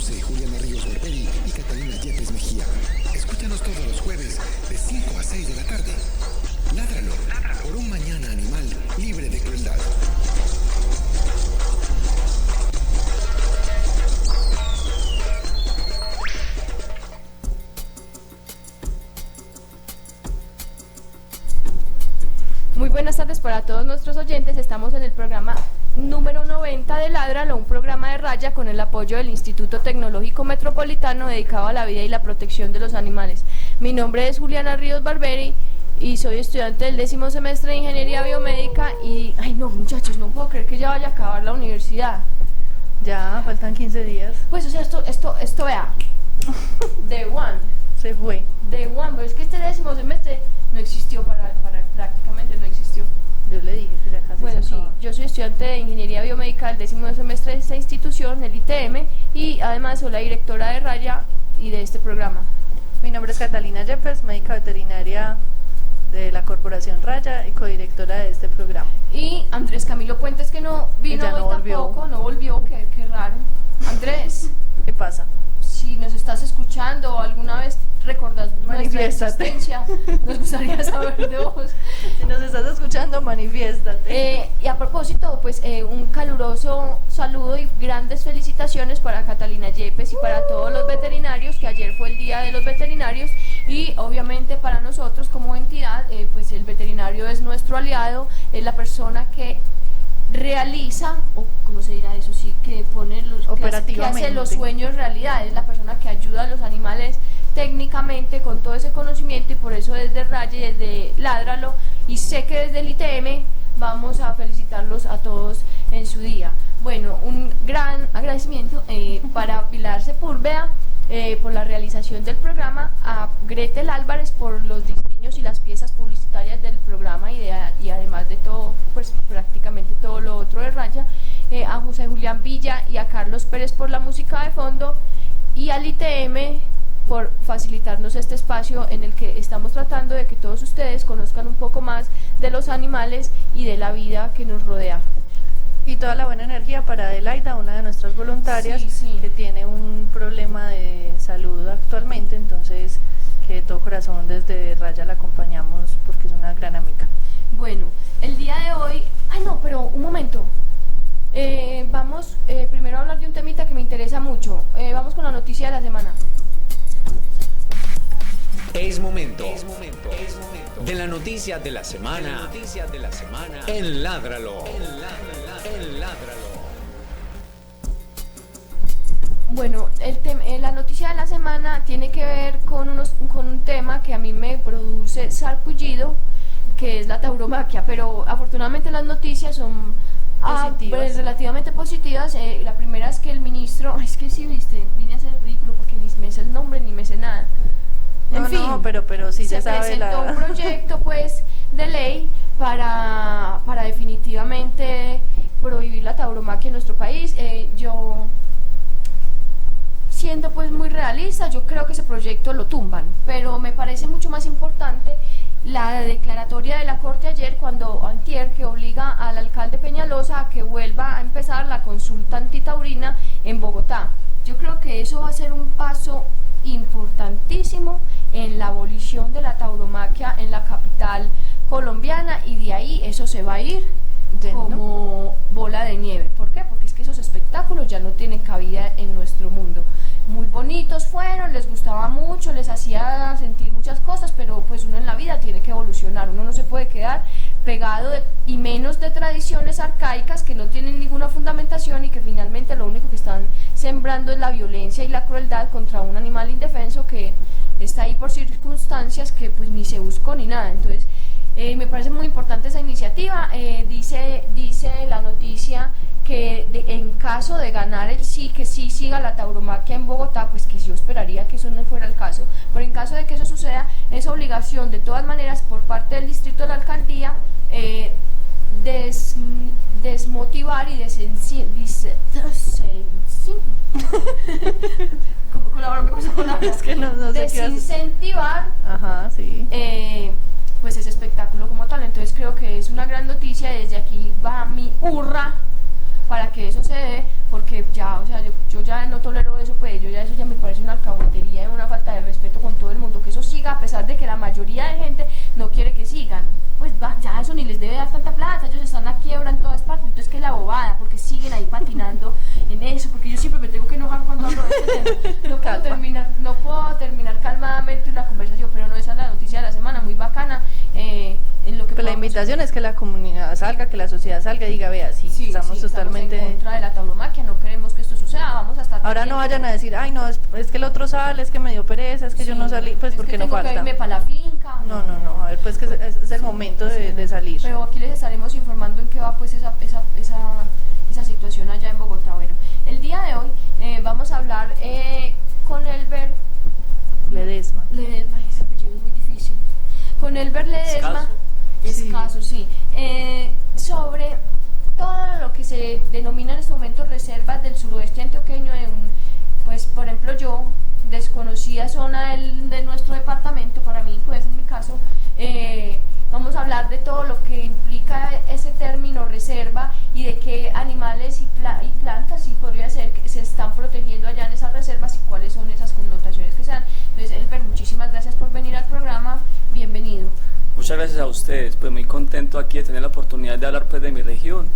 conduce Juliana Ríos Berberi y Catalina Yepes Mejía. Escúchanos todos los jueves de 5 a 6 de la tarde. Ládralo, por un mañana animal libre de crueldad. Muy buenas tardes para todos nuestros oyentes. Estamos en el programa número 90 de Ládralo, un programa de raya con el apoyo del Instituto Tecnológico Metropolitano dedicado a la vida y la protección de los animales. Mi nombre es Juliana Ríos Berberi y soy estudiante del 10º semestre de Ingeniería Biomédica y... Ay no, muchachos, no puedo creer que ya vaya a acabar la universidad. Ya, faltan 15 días. Pues o sea, esto vea, Day One. Se fue. Day One, pero es que este 10º semestre no existió, prácticamente no existió. Yo le dije que ya casi Bueno, se sí, acaba. yo soy estudiante de Ingeniería Biomédica del 10º semestre de esta institución, el ITM, y además soy la directora de Raya y de este programa. Mi nombre es Catalina Yepes, médica veterinaria de la Corporación Raya y codirectora de este programa. Y Andrés Camilo Puentes, que no vino Ya no hoy volvió. tampoco, no volvió, qué raro. Andrés, ¿Qué pasa? si nos estás escuchando o alguna vez recordás nuestra Manifiéstate. existencia, nos gustaría saber de vos. Si nos estás escuchando, manifiéstate. Y a propósito, pues un caluroso saludo y grandes felicitaciones para Catalina Yepes y para todos los veterinarios, que ayer fue el Día de los Veterinarios, y obviamente para nosotros como entidad, pues el veterinario es nuestro aliado, es la persona que realiza, o cómo se dirá eso, sí, que pone los, que hace los sueños realidad, es la persona que ayuda a los animales técnicamente con todo ese conocimiento, y por eso desde Raya y desde Ládralo, y sé que desde el ITM vamos a felicitarlos a todos en su día. Bueno, un gran agradecimiento para Pilar Sepúlveda por la realización del programa, a Gretel Álvarez por los diseños y las piezas publicitarias del programa y además de todo, pues prácticamente todo lo otro de Raya, a José Julián Villa y a Carlos Pérez por la música de fondo, y al ITM por facilitarnos este espacio en el que estamos tratando de que todos ustedes conozcan un poco más de los animales y de la vida que nos rodea. Y toda la buena energía para Adelaida, una de nuestras voluntarias, Sí. que tiene un problema de salud actualmente, entonces que de todo corazón desde Raya la acompañamos porque es una gran amiga. Bueno, el día de hoy... Ay no, pero un momento. Vamos primero a hablar de un temita que me interesa mucho. Vamos con la noticia de la semana. Es momento de la noticia de la semana en Ládralo. Bueno, la noticia de la semana tiene que ver con un tema que a mí me produce sarpullido, que es la tauromaquia, pero afortunadamente las noticias son pues, relativamente positivas. La primera es que el ministro, es que sí, viste, vine a hacer ridículo porque ni me sé el nombre ni me sé nada. En fin, pero sí se sabe presentó un proyecto pues de ley para definitivamente prohibir la tauromaquia en nuestro país. Yo, siendo pues muy realista, yo creo que ese proyecto lo tumban, pero me parece mucho más importante la declaratoria de la Corte ayer, antier, que obliga al alcalde Peñalosa a que vuelva a empezar la consulta antitaurina en Bogotá. Yo creo que eso va a ser un paso importantísimo en la abolición de la tauromaquia en la capital colombiana, y de ahí eso se va a ir como bola de nieve. ¿Por qué? Porque es que esos espectáculos ya no tienen cabida en nuestro mundo. Muy bonitos fueron, les gustaba mucho, les hacía sentir muchas cosas, pero pues uno en la vida tiene que evolucionar, uno no se puede quedar pegado y menos de tradiciones arcaicas que no tienen ninguna fundamentación y que finalmente lo único que están sembrando es la violencia y la crueldad contra un animal indefenso que está ahí por circunstancias que pues ni se buscó ni nada. Entonces me parece muy importante esa iniciativa. Dice la noticia que en caso de ganar el sí, que sí siga la tauromaquia en Bogotá, pues que yo esperaría que eso no fuera el caso, pero en caso de que eso suceda, es obligación de todas maneras por parte del distrito de la alcaldía desmotivar y desincentivar pues ese espectáculo como tal. Entonces creo que es una gran noticia. Desde aquí va mi hurra para que eso se dé, porque ya, o sea, yo ya no tolero eso, pues eso ya me parece una alcahuetería y una falta de respeto con todo el mundo, que eso siga a pesar de que la mayoría de gente no quiere que sigan. Pues ya eso ni les debe dar tanta plata, ellos están a quiebra en todas partes, entonces que la bobada, porque siguen ahí patinando en eso, porque yo siempre me tengo que enojar cuando hablo de este tema. No puedo terminar calmadamente una conversación, pero no, esa es la noticia de la semana, muy bacana. En lo que pues la invitación es que la comunidad salga, que la sociedad salga y diga, vea, sí, estamos totalmente en contra de la tauromaquia, no queremos que esto suceda, vamos a estar ahora no vayan a decir, ay no, es que el otro sale, es que me dio pereza, es que yo no salí, pues porque no falta. Que irme para la finca. No, a ver, pues que es el momento de salir. Pero aquí les estaremos informando en qué va pues esa situación allá en Bogotá. Bueno, el día de hoy vamos a hablar con Elber Ledesma, ese apellido es muy difícil. Con Elber Ledesma, escaso, sí. Sobre todo lo que se denomina en este momento reservas del suroeste antioqueño, pues por ejemplo yo desconocía zona de nuestro departamento, para mí pues en mi caso, vamos a hablar de todo lo que implica ese término reserva y de qué animales y plantas, sí podría ser, que se están protegiendo allá en esas reservas y cuáles son esas connotaciones que se dan. Entonces Elber, muchísimas gracias por venir al programa, bienvenido. Muchas gracias a ustedes, pues muy contento aquí de tener la oportunidad de hablar pues de mi región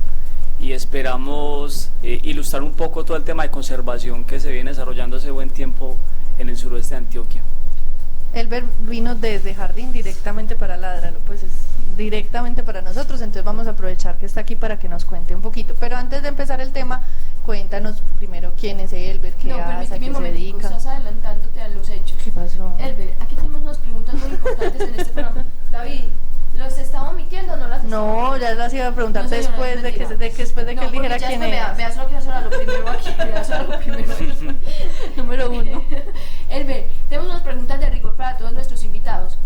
y esperamos ilustrar un poco todo el tema de conservación que se viene desarrollando hace buen tiempo en el suroeste de Antioquia. Elber vino desde Jardín directamente para Ládralo, pues es directamente para nosotros, entonces vamos a aprovechar que está aquí para que nos cuente un poquito, pero antes de empezar el tema, cuéntanos primero quién es Elber, qué hace, a qué se dedica. Estás adelantándote a los hechos. ¿Qué pasó? Elber, aquí tenemos unas preguntas muy importantes en este programa. David, ¿los estaba omitiendo o no las estaba omitiendo? No, ya las iba a preguntar No, señora, después de que él dijera quién es. Vea solo que eso era lo primero aquí, Número 1. Elber, tenemos unas preguntas de rigor para todos nuestros invitados.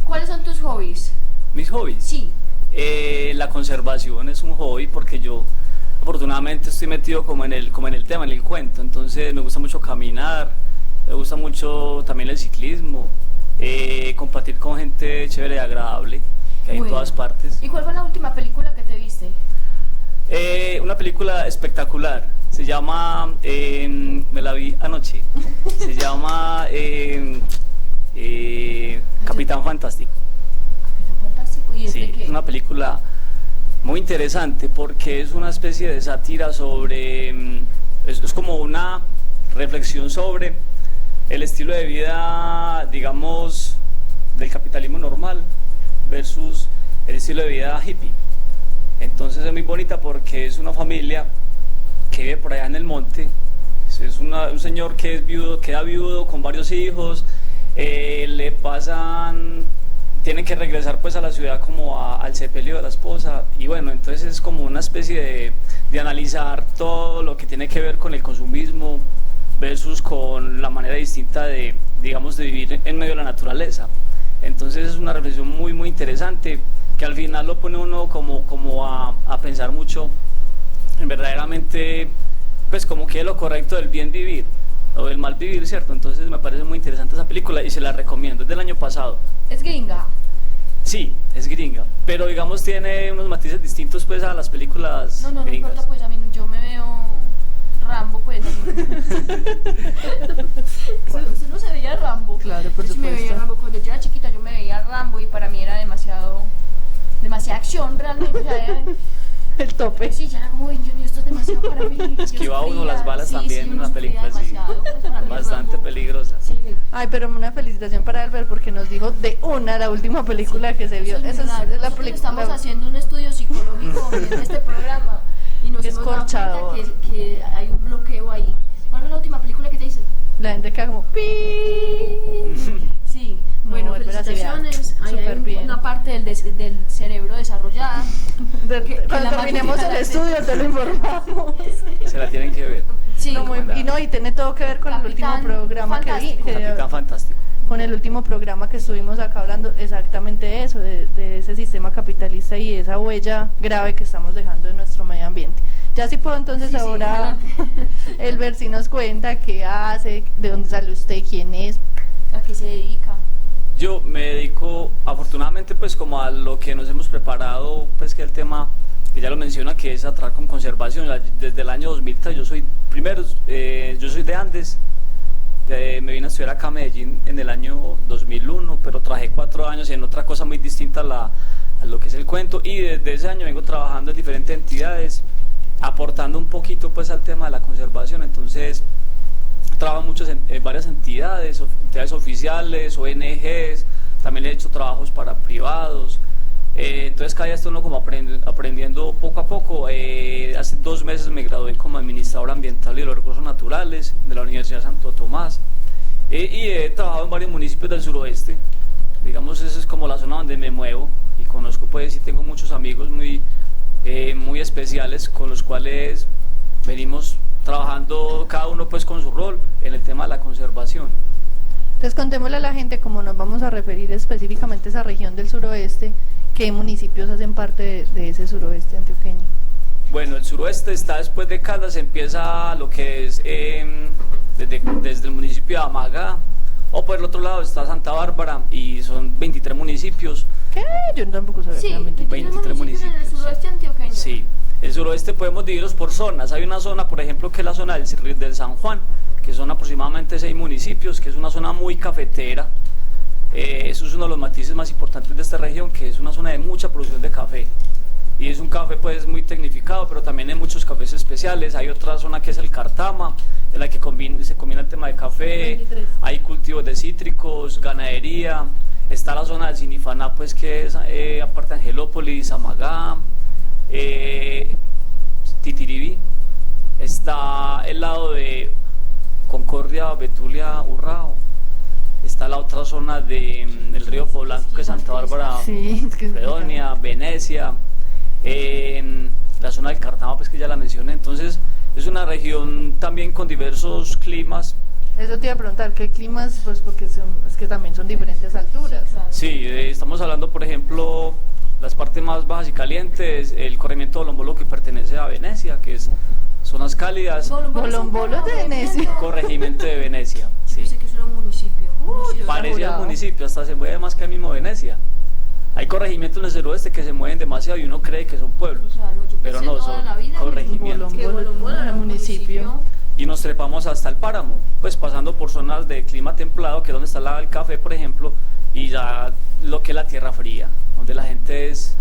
¿Cuáles son tus hobbies? ¿Mis hobbies? Sí. La conservación es un hobby porque yo afortunadamente estoy metido como en el tema, en el cuento, entonces me gusta mucho caminar, me gusta mucho también el ciclismo, compartir con gente chévere y agradable que hay en todas partes. ¿Y cuál fue la última película que te viste? Una película espectacular, se llama, me la vi anoche, se llama Capitán Fantástico. Capitán Fantástico, ¿y es de qué? Es una película muy interesante porque es una especie de sátira sobre, es como una reflexión sobre el estilo de vida, digamos, del capitalismo normal versus el estilo de vida hippie. Entonces es muy bonita porque es una familia que vive por allá en el monte, es un señor que es viudo, queda viudo con varios hijos, tienen que regresar pues a la ciudad como al sepelio de la esposa y bueno, entonces es como una especie de analizar todo lo que tiene que ver con el consumismo versus con la manera distinta de, digamos, de vivir en medio de la naturaleza. Entonces es una reflexión muy muy interesante que al final lo pone uno como a pensar mucho en verdaderamente pues como que es lo correcto del bien vivir o del mal vivir, ¿cierto? Entonces me parece muy interesante esa película y se la recomiendo, es del año pasado. ¿Es gringa? Sí, es gringa, pero digamos tiene unos matices distintos pues a las películas no gringas. importa, pues a mí yo me veo Rambo, pues. ¿Usted no se veía Rambo? Claro, por yo supuesto. Sí me veía Rambo. Cuando yo era chiquita yo me veía Rambo y para mí era demasiada acción realmente. O sea, el tope. Sí, ya era como, esto es demasiado para mí. Esquiva uno las balas también en una película así, pues, bastante peligrosa. Sí. Ay, pero una felicitación para Elber porque nos dijo de la última película que se vio. Esa es la película. Estamos haciendo un estudio psicológico en este programa y nos hemos dado cuenta que hay un bloqueo ahí. ¿Cuál fue la última película que te hice? La gente queda como ¡pi! Sí, bueno, felicitaciones. Ahí hay una parte del cerebro desarrollada. Cuando terminemos el estudio te lo informamos. Se la tienen que ver. Sí, y tiene todo que ver con el último programa que vi. Capitán Fantástico. Con el último programa que estuvimos acá hablando exactamente de eso, de ese sistema capitalista y esa huella grave que estamos dejando en nuestro medio ambiente. Ya sí puedo entonces ahora, Elber, si nos cuenta qué hace, de dónde sale usted, quién es. ¿A qué se dedica? Yo me dedico afortunadamente pues como a lo que nos hemos preparado, pues que es el tema que ya lo menciona, que es atracar con conservación. Desde el año 2003 yo soy de Andes. Me vine a estudiar acá a Medellín en el año 2001, pero trabajé 4 años en otra cosa muy distinta a lo que es el cuento, y desde ese año vengo trabajando en diferentes entidades, aportando un poquito pues al tema de la conservación. Entonces trabajo mucho en varias entidades oficiales, ONGs, también he hecho trabajos para privados. Entonces cada día estoy uno como aprendiendo poco a poco. Hace 2 meses me gradué como administrador ambiental y de los recursos naturales de la Universidad de Santo Tomás, y he trabajado en varios municipios del suroeste. Digamos, esa es como la zona donde me muevo, y conozco pues, y tengo muchos amigos muy especiales con los cuales venimos trabajando cada uno pues con su rol en el tema de la conservación. Entonces contémosle a la gente, como nos vamos a referir específicamente a esa región del suroeste, ¿qué municipios hacen parte de ese suroeste antioqueño? Bueno, el suroeste está después de Caldas, empieza lo que es desde el municipio de Amagá, o por el otro lado está Santa Bárbara, y son 23 municipios. ¿Qué? Yo tampoco sabía que eran 23 municipios. En el suroeste antioqueño. Sí, el suroeste podemos dividirlos por zonas. Hay una zona, por ejemplo, que es la zona del San Juan, que son aproximadamente 6 municipios, que es una zona muy cafetera. Eso es uno de los matices más importantes de esta región, que es una zona de mucha producción de café, y es un café pues muy tecnificado, pero también hay muchos cafés especiales. Hay otra zona que es el Cartama, en la que se combina el tema de café, 23. Hay cultivos de cítricos, ganadería. Está la zona del Sinifaná, pues, que es aparte de Angelópolis, Amagá, Titiribí. Está el lado de Concordia, Betulia, Urrao. Está la otra zona del río Poblanco, que es Santa Bárbara, Fredonia, Venecia, la zona del Cartama, pues que ya la mencioné. Entonces es una región también con diversos climas. Eso te iba a preguntar, ¿qué climas? Pues porque es que también son diferentes alturas. Sí, estamos hablando, por ejemplo, las partes más bajas y calientes, el corregimiento de Bolombolo, que pertenece a Venecia, que es zonas cálidas. Bolombolo de Venecia. Corregimiento de Venecia, sí. Yo sé que es un municipio. Parece un municipio, hasta se mueve más que el mismo Venecia. Hay corregimientos en el suroeste que se mueven demasiado y uno cree que son pueblos, claro, pero no, son corregimientos. Bolombolo era municipio. Y nos trepamos hasta el páramo, pues pasando por zonas de clima templado, que es donde está el café, por ejemplo, y ya lo que es la tierra fría, donde la gente es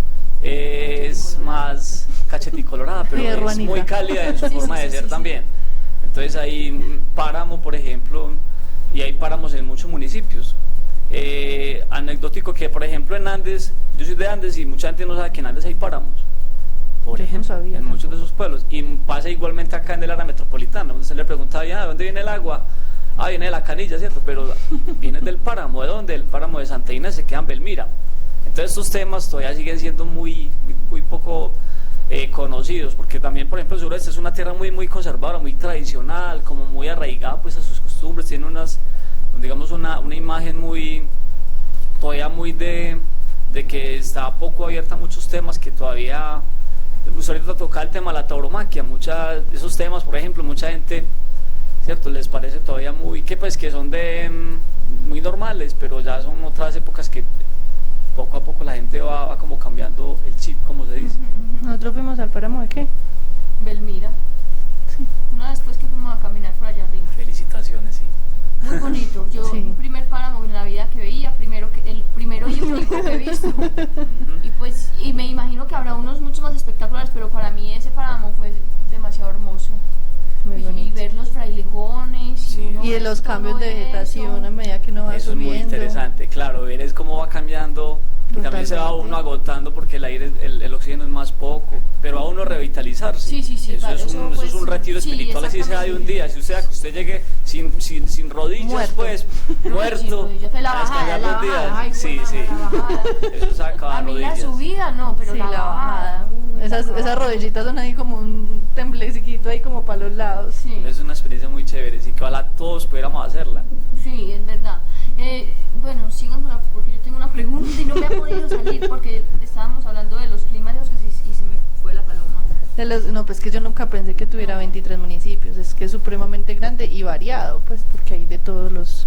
más cacheticolorada, pero es muy cálida en su forma de ser también. Entonces hay páramo, por ejemplo, y hay páramos en muchos municipios. Anecdótico que, por ejemplo, en Andes, yo soy de Andes y mucha gente no sabe que en Andes hay páramos, por ejemplo, en muchos de esos pueblos. Y pasa igualmente acá en el área metropolitana, donde se le preguntaba, ¿de dónde viene el agua? Viene de la Canilla, ¿cierto? Pero viene del páramo. ¿De dónde? El páramo de Santa Inés, se queda en Belmira. Entonces estos temas todavía siguen siendo muy poco conocidos, porque también, por ejemplo, el sureste es una tierra muy conservadora, muy tradicional, como muy arraigada pues a sus costumbres. Tiene digamos una imagen todavía muy de que está poco abierta a muchos temas que todavía. Ahorita toca el tema de la tauromaquia, esos temas, por ejemplo, mucha gente, ¿cierto?, les parece todavía que son muy normales, pero ya son otras épocas que poco a poco la gente va como cambiando el chip, como se dice. ¿Nosotros fuimos al páramo de qué? Belmira. Sí. Una vez después que fuimos a caminar por allá arriba. Felicitaciones, sí. Muy bonito. Yo, mi primer páramo en la vida que veía, el primero y único que he visto. Y me imagino que habrá unos mucho más espectaculares, pero para mí ese páramo fue demasiado hermoso. Y ver los frailejones. Sí. Y de los cambios de vegetación a medida que uno va eso subiendo. Es muy interesante, claro, ver es cómo va cambiando. Y también se va uno agotando porque el aire, el oxígeno es más poco, pero va uno a revitalizarse. Sí, eso es un retiro espiritual, así sea de un día. Si usted llegue sin rodillas, pues muerto, la bajada. Sí. Eso se acaba a mí rodillas. La subida no, pero sí, la bajada. Esas rodillitas son ahí como un temblecito ahí como para los lados. Sí. Es una experiencia muy chévere, así que ojalá todos pudiéramos hacerla. Sí, es verdad. Bueno, sigan porque yo tengo una pregunta y no me ha podido salir porque estábamos hablando de los climas y se me fue la paloma. No, pues que yo nunca pensé que tuviera 23 municipios, es que es supremamente grande y variado, pues porque hay de todos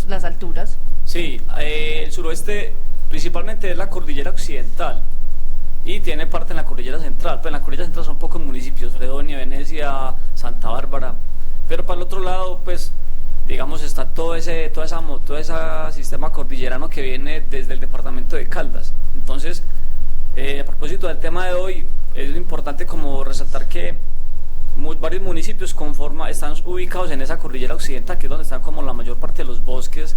las alturas. Sí, el suroeste principalmente es la cordillera occidental, y tiene parte en la Cordillera Central. Pues en la Cordillera Central son pocos municipios, Fredonia, Venecia, Santa Bárbara, pero para el otro lado, pues, digamos, está todo ese sistema cordillerano que viene desde el departamento de Caldas. Entonces, a propósito del tema de hoy, es importante como resaltar que varios municipios están ubicados en esa cordillera occidental, que es donde están como la mayor parte de los bosques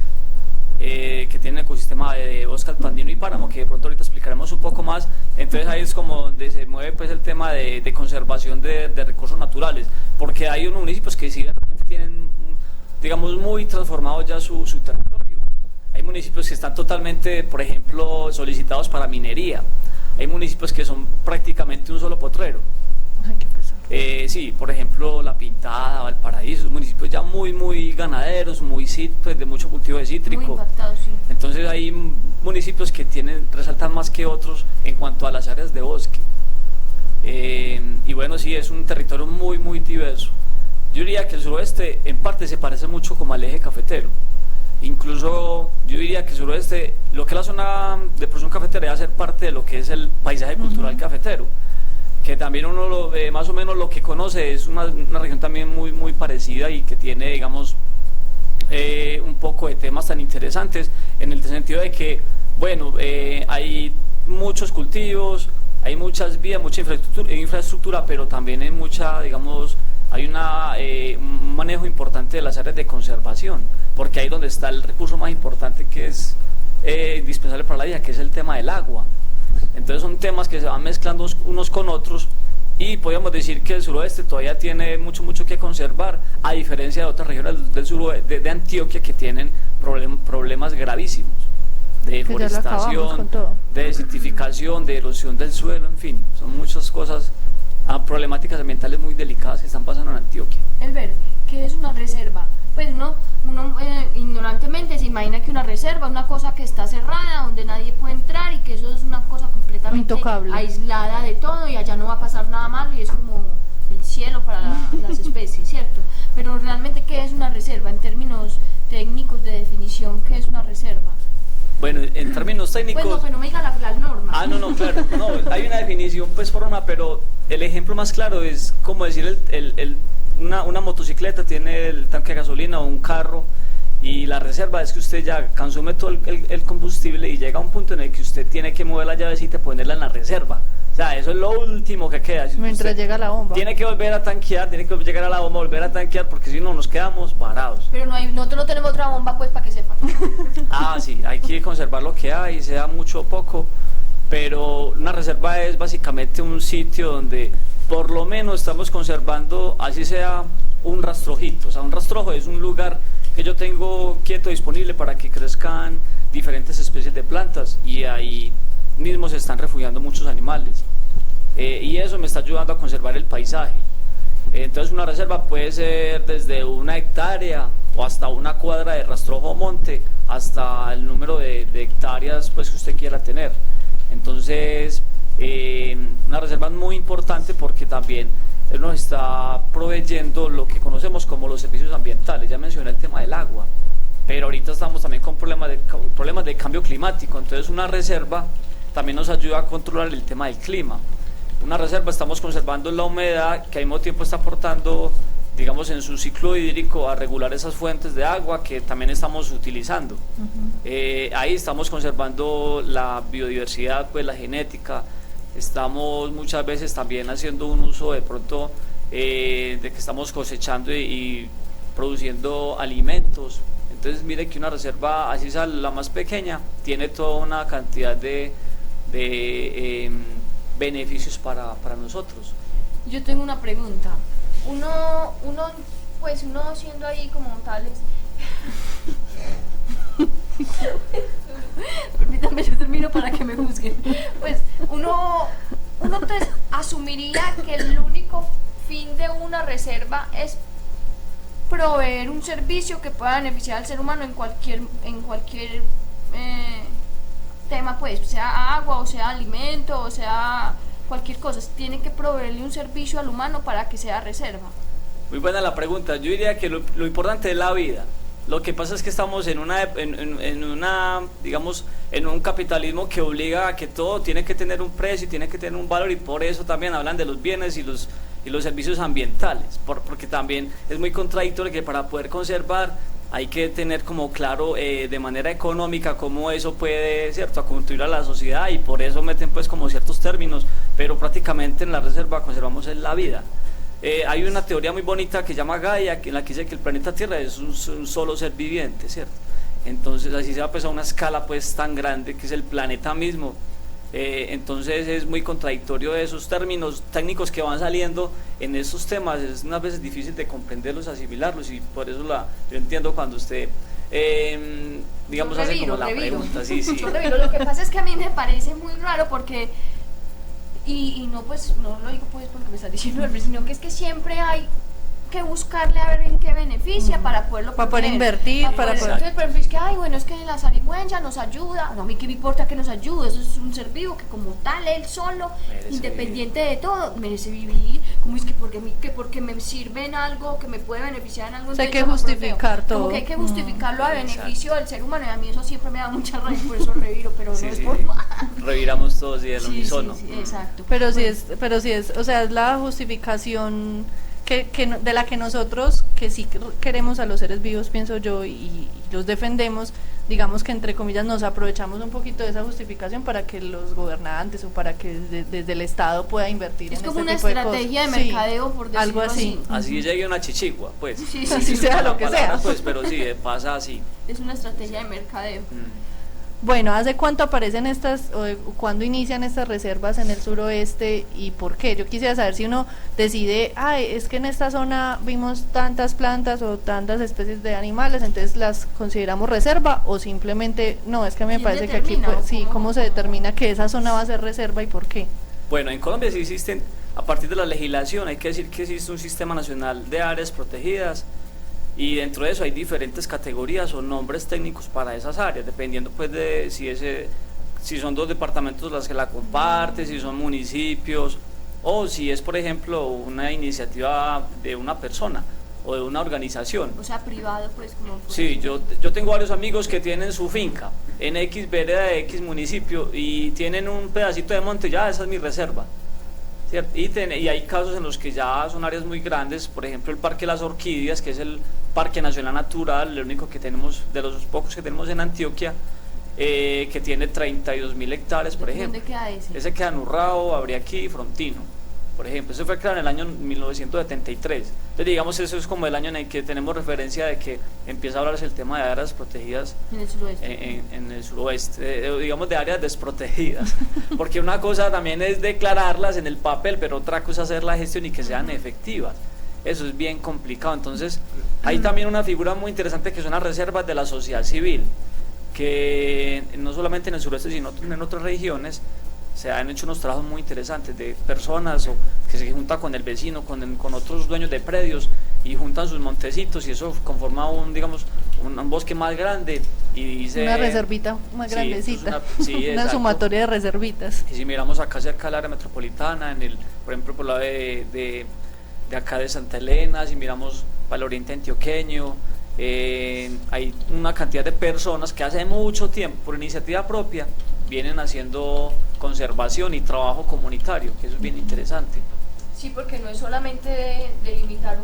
que tienen el ecosistema de bosque altoandino y páramo, que de pronto ahorita explicaremos un poco más. Entonces ahí es como donde se mueve pues el tema de conservación de recursos naturales, porque hay unos municipios que sí realmente tienen, digamos, muy transformado ya su territorio. Hay municipios que están totalmente, por ejemplo, solicitados para minería. Hay municipios que son prácticamente un solo potrero. Ay, qué pesado. Sí, por ejemplo, La Pintada, Valparaíso, municipios ya muy ganaderos, pues, de mucho cultivo de cítrico. Muy impactados, sí. Entonces hay municipios que resaltan más que otros en cuanto a las áreas de bosque. Y bueno, sí, es un territorio muy diverso. Yo diría que el suroeste en parte se parece mucho como al eje cafetero. Incluso yo diría que el suroeste, lo que es la zona de producción cafetera, debe ser parte de lo que es el paisaje cultural cafetero, que también uno más o menos lo que conoce es una región también muy parecida y que tiene, digamos, un poco de temas tan interesantes, en el sentido de que, bueno, hay muchos cultivos, hay muchas vías, mucha infraestructura, pero también hay mucha, digamos, hay un manejo importante de las áreas de conservación, porque ahí es donde está el recurso más importante que es indispensable para la vida, que es el tema del agua. Entonces son temas que se van mezclando unos con otros, y podríamos decir que el suroeste todavía tiene mucho que conservar, a diferencia de otras regiones del suroeste, de Antioquia, que tienen problemas gravísimos de deforestación, de desertificación, de erosión del suelo, en fin, son muchas cosas, problemáticas ambientales muy delicadas que están pasando en Antioquia. Elber, ¿qué es una reserva? Pues uno ignorantemente se imagina que una reserva es una cosa que está cerrada, donde nadie puede entrar, y que eso es una cosa completamente intocable, aislada de todo, y allá no va a pasar nada malo y es como el cielo para las especies, ¿cierto? Pero realmente, ¿qué es una reserva? En términos técnicos de definición, ¿qué es una reserva? Bueno, en términos técnicos... Bueno, pero no me diga la norma. Ah, no, claro, no, hay una definición pues forma, pero el ejemplo más claro es como decir una motocicleta tiene el tanque de gasolina o un carro, y la reserva es que usted ya consume todo el combustible y llega a un punto en el que usted tiene que mover la llavecita y ponerla en la reserva. O sea, eso es lo último que queda. Mientras llega la bomba. Tiene que volver a tanquear, tiene que llegar a la bomba, volver a tanquear, porque si no nos quedamos varados. Pero nosotros no tenemos otra bomba, pues, para que sepan. Ah, sí, hay que conservar lo que hay, sea mucho o poco, pero una reserva es básicamente un sitio donde por lo menos estamos conservando, así sea un rastrojito. O sea, un rastrojo es un lugar que yo tengo quieto, disponible para que crezcan diferentes especies de plantas, y ahí mismo se están refugiando muchos animales, y eso me está ayudando a conservar el paisaje. Entonces una reserva puede ser desde 1 hectárea o hasta 1 cuadra de rastrojo o monte, hasta el número de hectáreas pues que usted quiera tener. Entonces una reserva es muy importante porque también nos está proveyendo lo que conocemos como los servicios ambientales. Ya mencioné el tema del agua, pero ahorita estamos también con problemas de cambio climático. Entonces una reserva también nos ayuda a controlar el tema del clima. Una reserva estamos conservando la humedad, que al mismo tiempo está aportando, digamos, en su ciclo hídrico a regular esas fuentes de agua que también estamos utilizando. Ahí estamos conservando la biodiversidad, pues la genética. Estamos muchas veces también haciendo un uso de pronto de que estamos cosechando y produciendo alimentos. Entonces mire que una reserva, así sea la más pequeña, tiene toda una cantidad de beneficios para nosotros. Yo tengo una pregunta. Uno siendo ahí como tales... Permítanme, yo termino para que me juzguen. Pues uno entonces asumiría que el único fin de una reserva es proveer un servicio que pueda beneficiar al ser humano en cualquier tema, pues, sea agua, o sea alimento, o sea cualquier cosa. Tiene que proveerle un servicio al humano para que sea reserva. Muy buena la pregunta. Yo diría que lo importante es la vida. Lo que pasa es que estamos en una, digamos, en un capitalismo que obliga a que todo tiene que tener un precio y tiene que tener un valor, y por eso también hablan de los bienes y los servicios ambientales, porque también es muy contradictorio que para poder conservar hay que tener como claro de manera económica cómo eso puede, cierto, acontribuir a la sociedad, y por eso meten pues como ciertos términos, pero prácticamente en la reserva conservamos la vida. Hay una teoría muy bonita que se llama Gaia, en la que dice que el planeta Tierra es un solo ser viviente, ¿cierto? Entonces así se va pues a una escala pues tan grande que es el planeta mismo. Entonces es muy contradictorio esos términos técnicos que van saliendo en esos temas, es unas veces difícil de comprenderlos, asimilarlos, y por eso yo entiendo cuando usted digamos hace como la pregunta. Sí. Lo que pasa es que a mí me parece muy raro porque y no pues no lo digo pues porque me estás diciendo, sino que es que siempre hay que buscarle a ver en qué beneficia para poder invertir, entonces, por ejemplo, es que bueno, es que la zarigüeya nos ayuda, no, a mí qué me importa que nos ayude, eso es un ser vivo que como tal, él solo, merece independiente vivir de todo, merece vivir, como es que porque me sirve en algo, que me puede beneficiar en algo, hay que justificar todo, como que hay que justificarlo a beneficio del ser humano, y a mí eso siempre me da mucha rabia, por eso reviro, pero no es por más. Reviramos todos y el unísono. Sí, exacto. Pero sí es, o sea, es la justificación de la que nosotros, que sí queremos a los seres vivos, pienso yo, y los defendemos, digamos que entre comillas nos aprovechamos un poquito de esa justificación para que los gobernantes o para que desde el Estado pueda invertir en este tipo de cosas. Es como una estrategia de mercadeo, por decirlo algo así. Así llegue una chichigua, pues. Sí, así sea lo que sea. Pues, pero sí, pasa así. Es una estrategia de mercadeo. Bueno, ¿hace cuánto aparecen estas, o cuándo inician estas reservas en el suroeste y por qué? Yo quisiera saber si uno decide, es que en esta zona vimos tantas plantas o tantas especies de animales, entonces las consideramos reserva, o simplemente, no, es que a mí me parece que aquí, ¿cómo se determina que esa zona va a ser reserva y por qué? Bueno, en Colombia sí existen, a partir de la legislación, hay que decir que existe un sistema nacional de áreas protegidas, y dentro de eso hay diferentes categorías o nombres técnicos para esas áreas, dependiendo pues de si son dos departamentos los que la comparten, si son municipios, o si es por ejemplo una iniciativa de una persona o de una organización. O sea, privado pues como... Sí, yo tengo varios amigos que tienen su finca en X vereda de X municipio y tienen un pedacito de monte, ya esa es mi reserva. Y hay casos en los que ya son áreas muy grandes, por ejemplo el Parque Las Orquídeas, que es el Parque Nacional Natural, el único que tenemos, de los pocos que tenemos en Antioquia, que tiene 32.000 hectáreas, por ejemplo. ¿Dónde queda ese? Ese queda en Urrao, Abriaquí y Frontino, por ejemplo. Ese fue creado en el año 1973. Entonces digamos eso es como el año en el que tenemos referencia de que empieza a hablarse el tema de áreas protegidas en el suroeste, en el suroeste, digamos de áreas desprotegidas, porque una cosa también es declararlas en el papel, pero otra cosa es hacer la gestión y que sean efectivas. Eso es bien complicado. Entonces hay también una figura muy interesante que son las reservas de la sociedad civil, que no solamente en el sureste sino en otras regiones se han hecho unos trabajos muy interesantes de personas que se juntan con el vecino, con otros dueños de predios, y juntan sus montecitos y eso conforma un bosque más grande y dice... Una reservita más grandecita, una sumatoria de reservitas. Y si miramos acá cerca del área metropolitana, por ejemplo por la de acá de Santa Elena, si miramos para el oriente antioqueño, hay una cantidad de personas que hace mucho tiempo, por iniciativa propia, vienen haciendo conservación y trabajo comunitario, que eso es bien interesante. Sí, porque no es solamente delimitar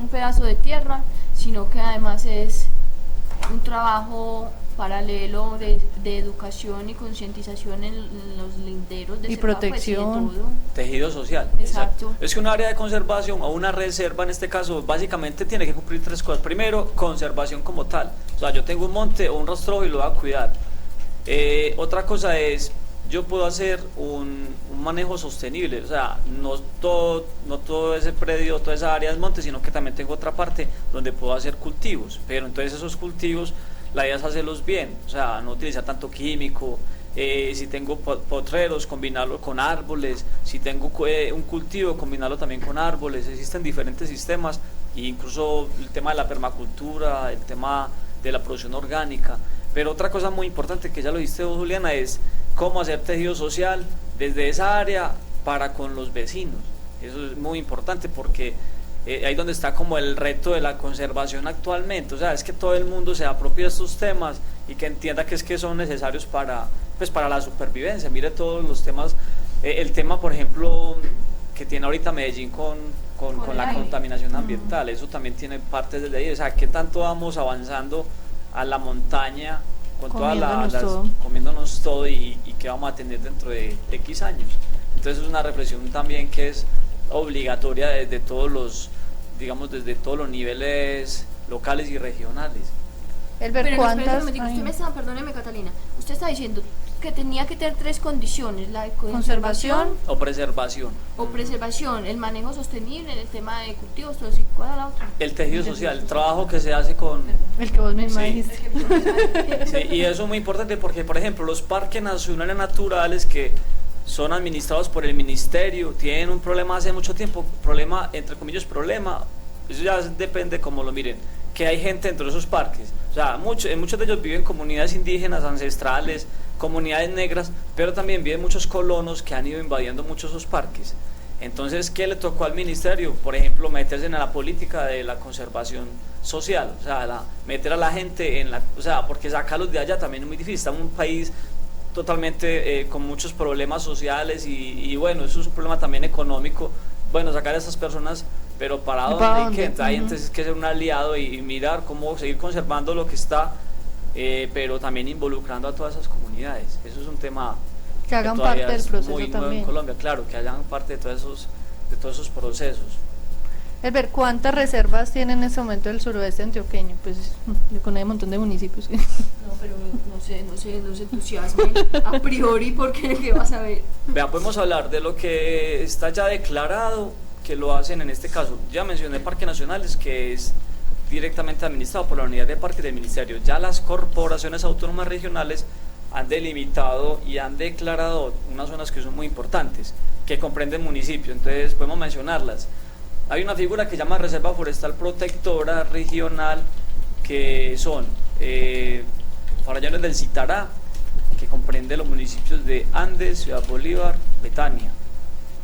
un pedazo de tierra, sino que además es un trabajo paralelo de educación y concientización en los linderos de y protección, pues, y de todo. Tejido social. Exacto. Es que un área de conservación o una reserva en este caso básicamente tiene que cumplir tres cosas. Primero, conservación como tal, o sea, yo tengo un monte o un rastrojo y lo voy a cuidar. Otra cosa es, yo puedo hacer un manejo sostenible, o sea, no todo ese predio, toda esa área es monte, sino que también tengo otra parte donde puedo hacer cultivos, pero entonces esos cultivos, la idea es hacerlos bien, o sea, no utilizar tanto químico, si tengo potreros, combinarlo con árboles, si tengo un cultivo, combinarlo también con árboles. Existen diferentes sistemas, e incluso el tema de la permacultura, el tema de la producción orgánica. Pero otra cosa muy importante que ya lo dijiste vos, Juliana, es cómo hacer tejido social desde esa área para con los vecinos. Eso es muy importante porque ahí donde está como el reto de la conservación actualmente, o sea, es que todo el mundo se apropie de estos temas y que entienda que es que son necesarios para, pues, para la supervivencia. Mire todos los temas, el tema, por ejemplo, que tiene ahorita Medellín con la contaminación ambiental, eso también tiene partes de ahí, o sea, qué tanto vamos avanzando a la montaña con comiéndonos todo y qué vamos a tener dentro de X años. Entonces es una reflexión también que es obligatoria desde todos los, digamos, desde todos los niveles locales y regionales. Elber, ¿cuántas? Perdóneme, Catalina, usted está diciendo que tenía que tener 3 condiciones: la conservación o preservación. El manejo sostenible, el tema de cultivos, todo eso. ¿Cuál era la otra? El tejido social, el trabajo que se hace con... El que vos misma dijiste. Sí, y eso es muy importante porque, por ejemplo, los parques nacionales naturales que son administrados por el ministerio tienen un problema hace mucho tiempo, problema, entre comillas, problema, eso ya depende cómo lo miren, que hay gente dentro de esos parques, o sea, en muchos de ellos viven comunidades indígenas, ancestrales, comunidades negras, pero también viven muchos colonos que han ido invadiendo muchos esos parques. Entonces, ¿qué le tocó al ministerio? Por ejemplo, meterse en la política de la conservación social, o sea, meter a la gente o sea, porque sacarlos de allá también es muy difícil, estamos en un país totalmente con muchos problemas sociales y bueno, eso es un problema también económico, bueno, sacar a esas personas, pero ¿para dónde? Hay entonces que ser un aliado y mirar cómo seguir conservando lo que está, pero también involucrando a todas esas comunidades. Eso es un tema que hagan parte del proceso muy también. Nuevo en Colombia, claro, que hagan parte de todos esos procesos. Elber, ¿cuántas reservas tiene en este momento el suroeste antioqueño? Pues con un montón de municipios. No, pero no se entusiasme a priori porque ¿qué vas a ver? Vea, podemos hablar de lo que está ya declarado, que lo hacen en este caso. Ya mencioné parques nacionales, que es directamente administrado por la unidad de parques del ministerio. Ya las corporaciones autónomas regionales han delimitado y han declarado unas zonas que son muy importantes, que comprenden municipios, entonces podemos mencionarlas. Hay una figura que se llama Reserva Forestal Protectora Regional, que son Farallones del Citará, que comprende los municipios de Andes, Ciudad Bolívar, Betania.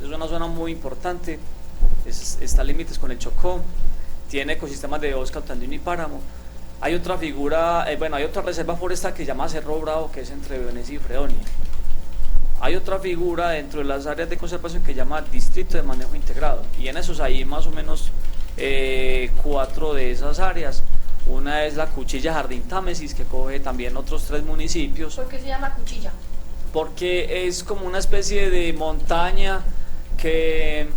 Es una zona muy importante, está a límites con el Chocó, tiene ecosistemas de bosque, andino y páramo. Hay otra figura, hay otra reserva forestal que se llama Cerro Bravo, que es entre Venecia y Fredonia. Hay otra figura dentro de las áreas de conservación que se llama Distrito de Manejo Integrado, y en esos hay más o menos 4 de esas áreas. Una es la Cuchilla Jardín Támesis, que coge también otros 3 municipios. ¿Por qué se llama Cuchilla? Porque es como una especie de montaña que,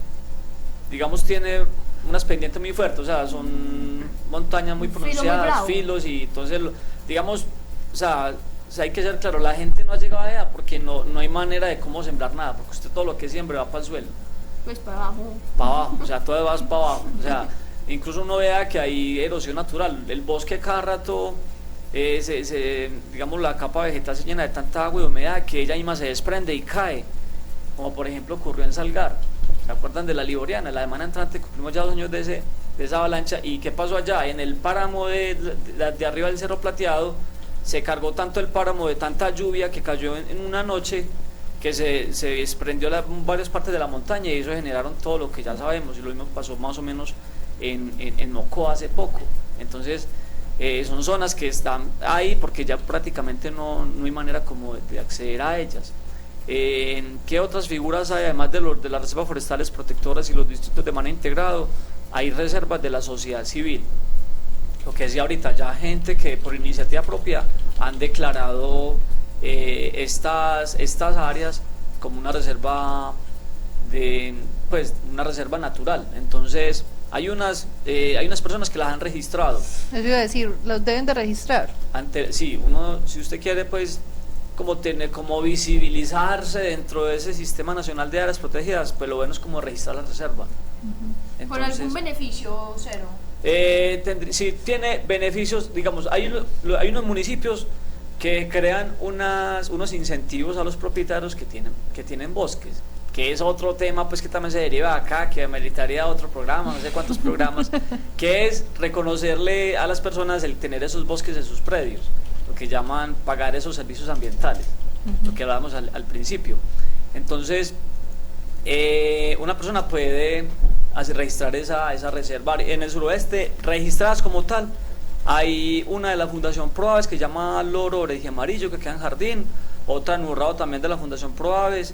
digamos, tiene unas pendientes muy fuertes, o sea, son montañas muy pronunciadas, filos, y entonces, digamos, o sea, hay que ser claro, la gente no ha llegado allá porque no hay manera de cómo sembrar nada, porque usted todo lo que siembre va para el suelo. Pues para abajo. Para abajo, o sea, todo va para abajo, o sea, incluso uno vea que hay erosión natural, el bosque cada rato, digamos, la capa vegetal se llena de tanta agua y humedad que ella misma se desprende y cae, como por ejemplo ocurrió en Salgar. ¿Se acuerdan de la Liboriana? La semana entrante cumplimos ya 2 años de esa avalancha. ¿Y qué pasó allá? En el páramo de arriba del Cerro Plateado se cargó tanto el páramo de tanta lluvia que cayó en una noche que se desprendió varias partes de la montaña, y eso generaron todo lo que ya sabemos, y lo mismo pasó más o menos en Mocoa hace poco. Entonces son zonas que están ahí porque ya prácticamente no hay manera como de acceder a ellas. ¿Qué otras figuras hay? Además de las reservas forestales protectoras y los distritos de manejo integrado, hay reservas de la sociedad civil. Lo que decía ahorita, ya gente que por iniciativa propia han declarado estas áreas como una reserva una reserva natural. Entonces hay unas personas que las han registrado. Eso iba a decir, los deben de registrar. Sí, si usted quiere, pues, como visibilizarse dentro de ese Sistema Nacional de Áreas Protegidas, pues lo bueno es como registrar la reserva. Entonces, ¿por algún beneficio cero? Sí, tiene beneficios, digamos, hay unos municipios que crean unos incentivos a los propietarios que tienen bosques, que es otro tema, pues, que también se deriva acá, que meritaría otro programa, no sé cuántos programas, que es reconocerle a las personas el tener esos bosques en sus predios, lo que llaman pagar esos servicios ambientales, lo que hablábamos al principio. Entonces, una persona puede registrar esa reserva. En el suroeste, registradas como tal, hay una de la Fundación Proaves que se llama Loro Oreja Amarillo, que queda en Jardín, otra en Urrao también de la Fundación Proaves,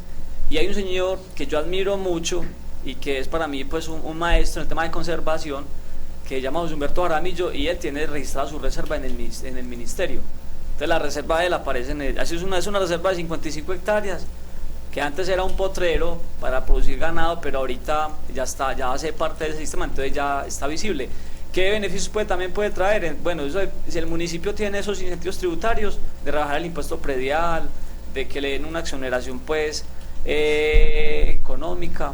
y hay un señor que yo admiro mucho y que es para mí pues un maestro en el tema de conservación, que se llama José Humberto Jaramillo, y él tiene registrada su reserva en el ministerio. Entonces la reserva de él aparece es una reserva de 55 hectáreas, que antes era un potrero para producir ganado, pero ahorita ya hace parte del sistema, entonces ya está visible. ¿Qué beneficios también puede traer? Bueno, si el municipio tiene esos incentivos tributarios de rebajar el impuesto predial, de que le den una exoneración pues económica,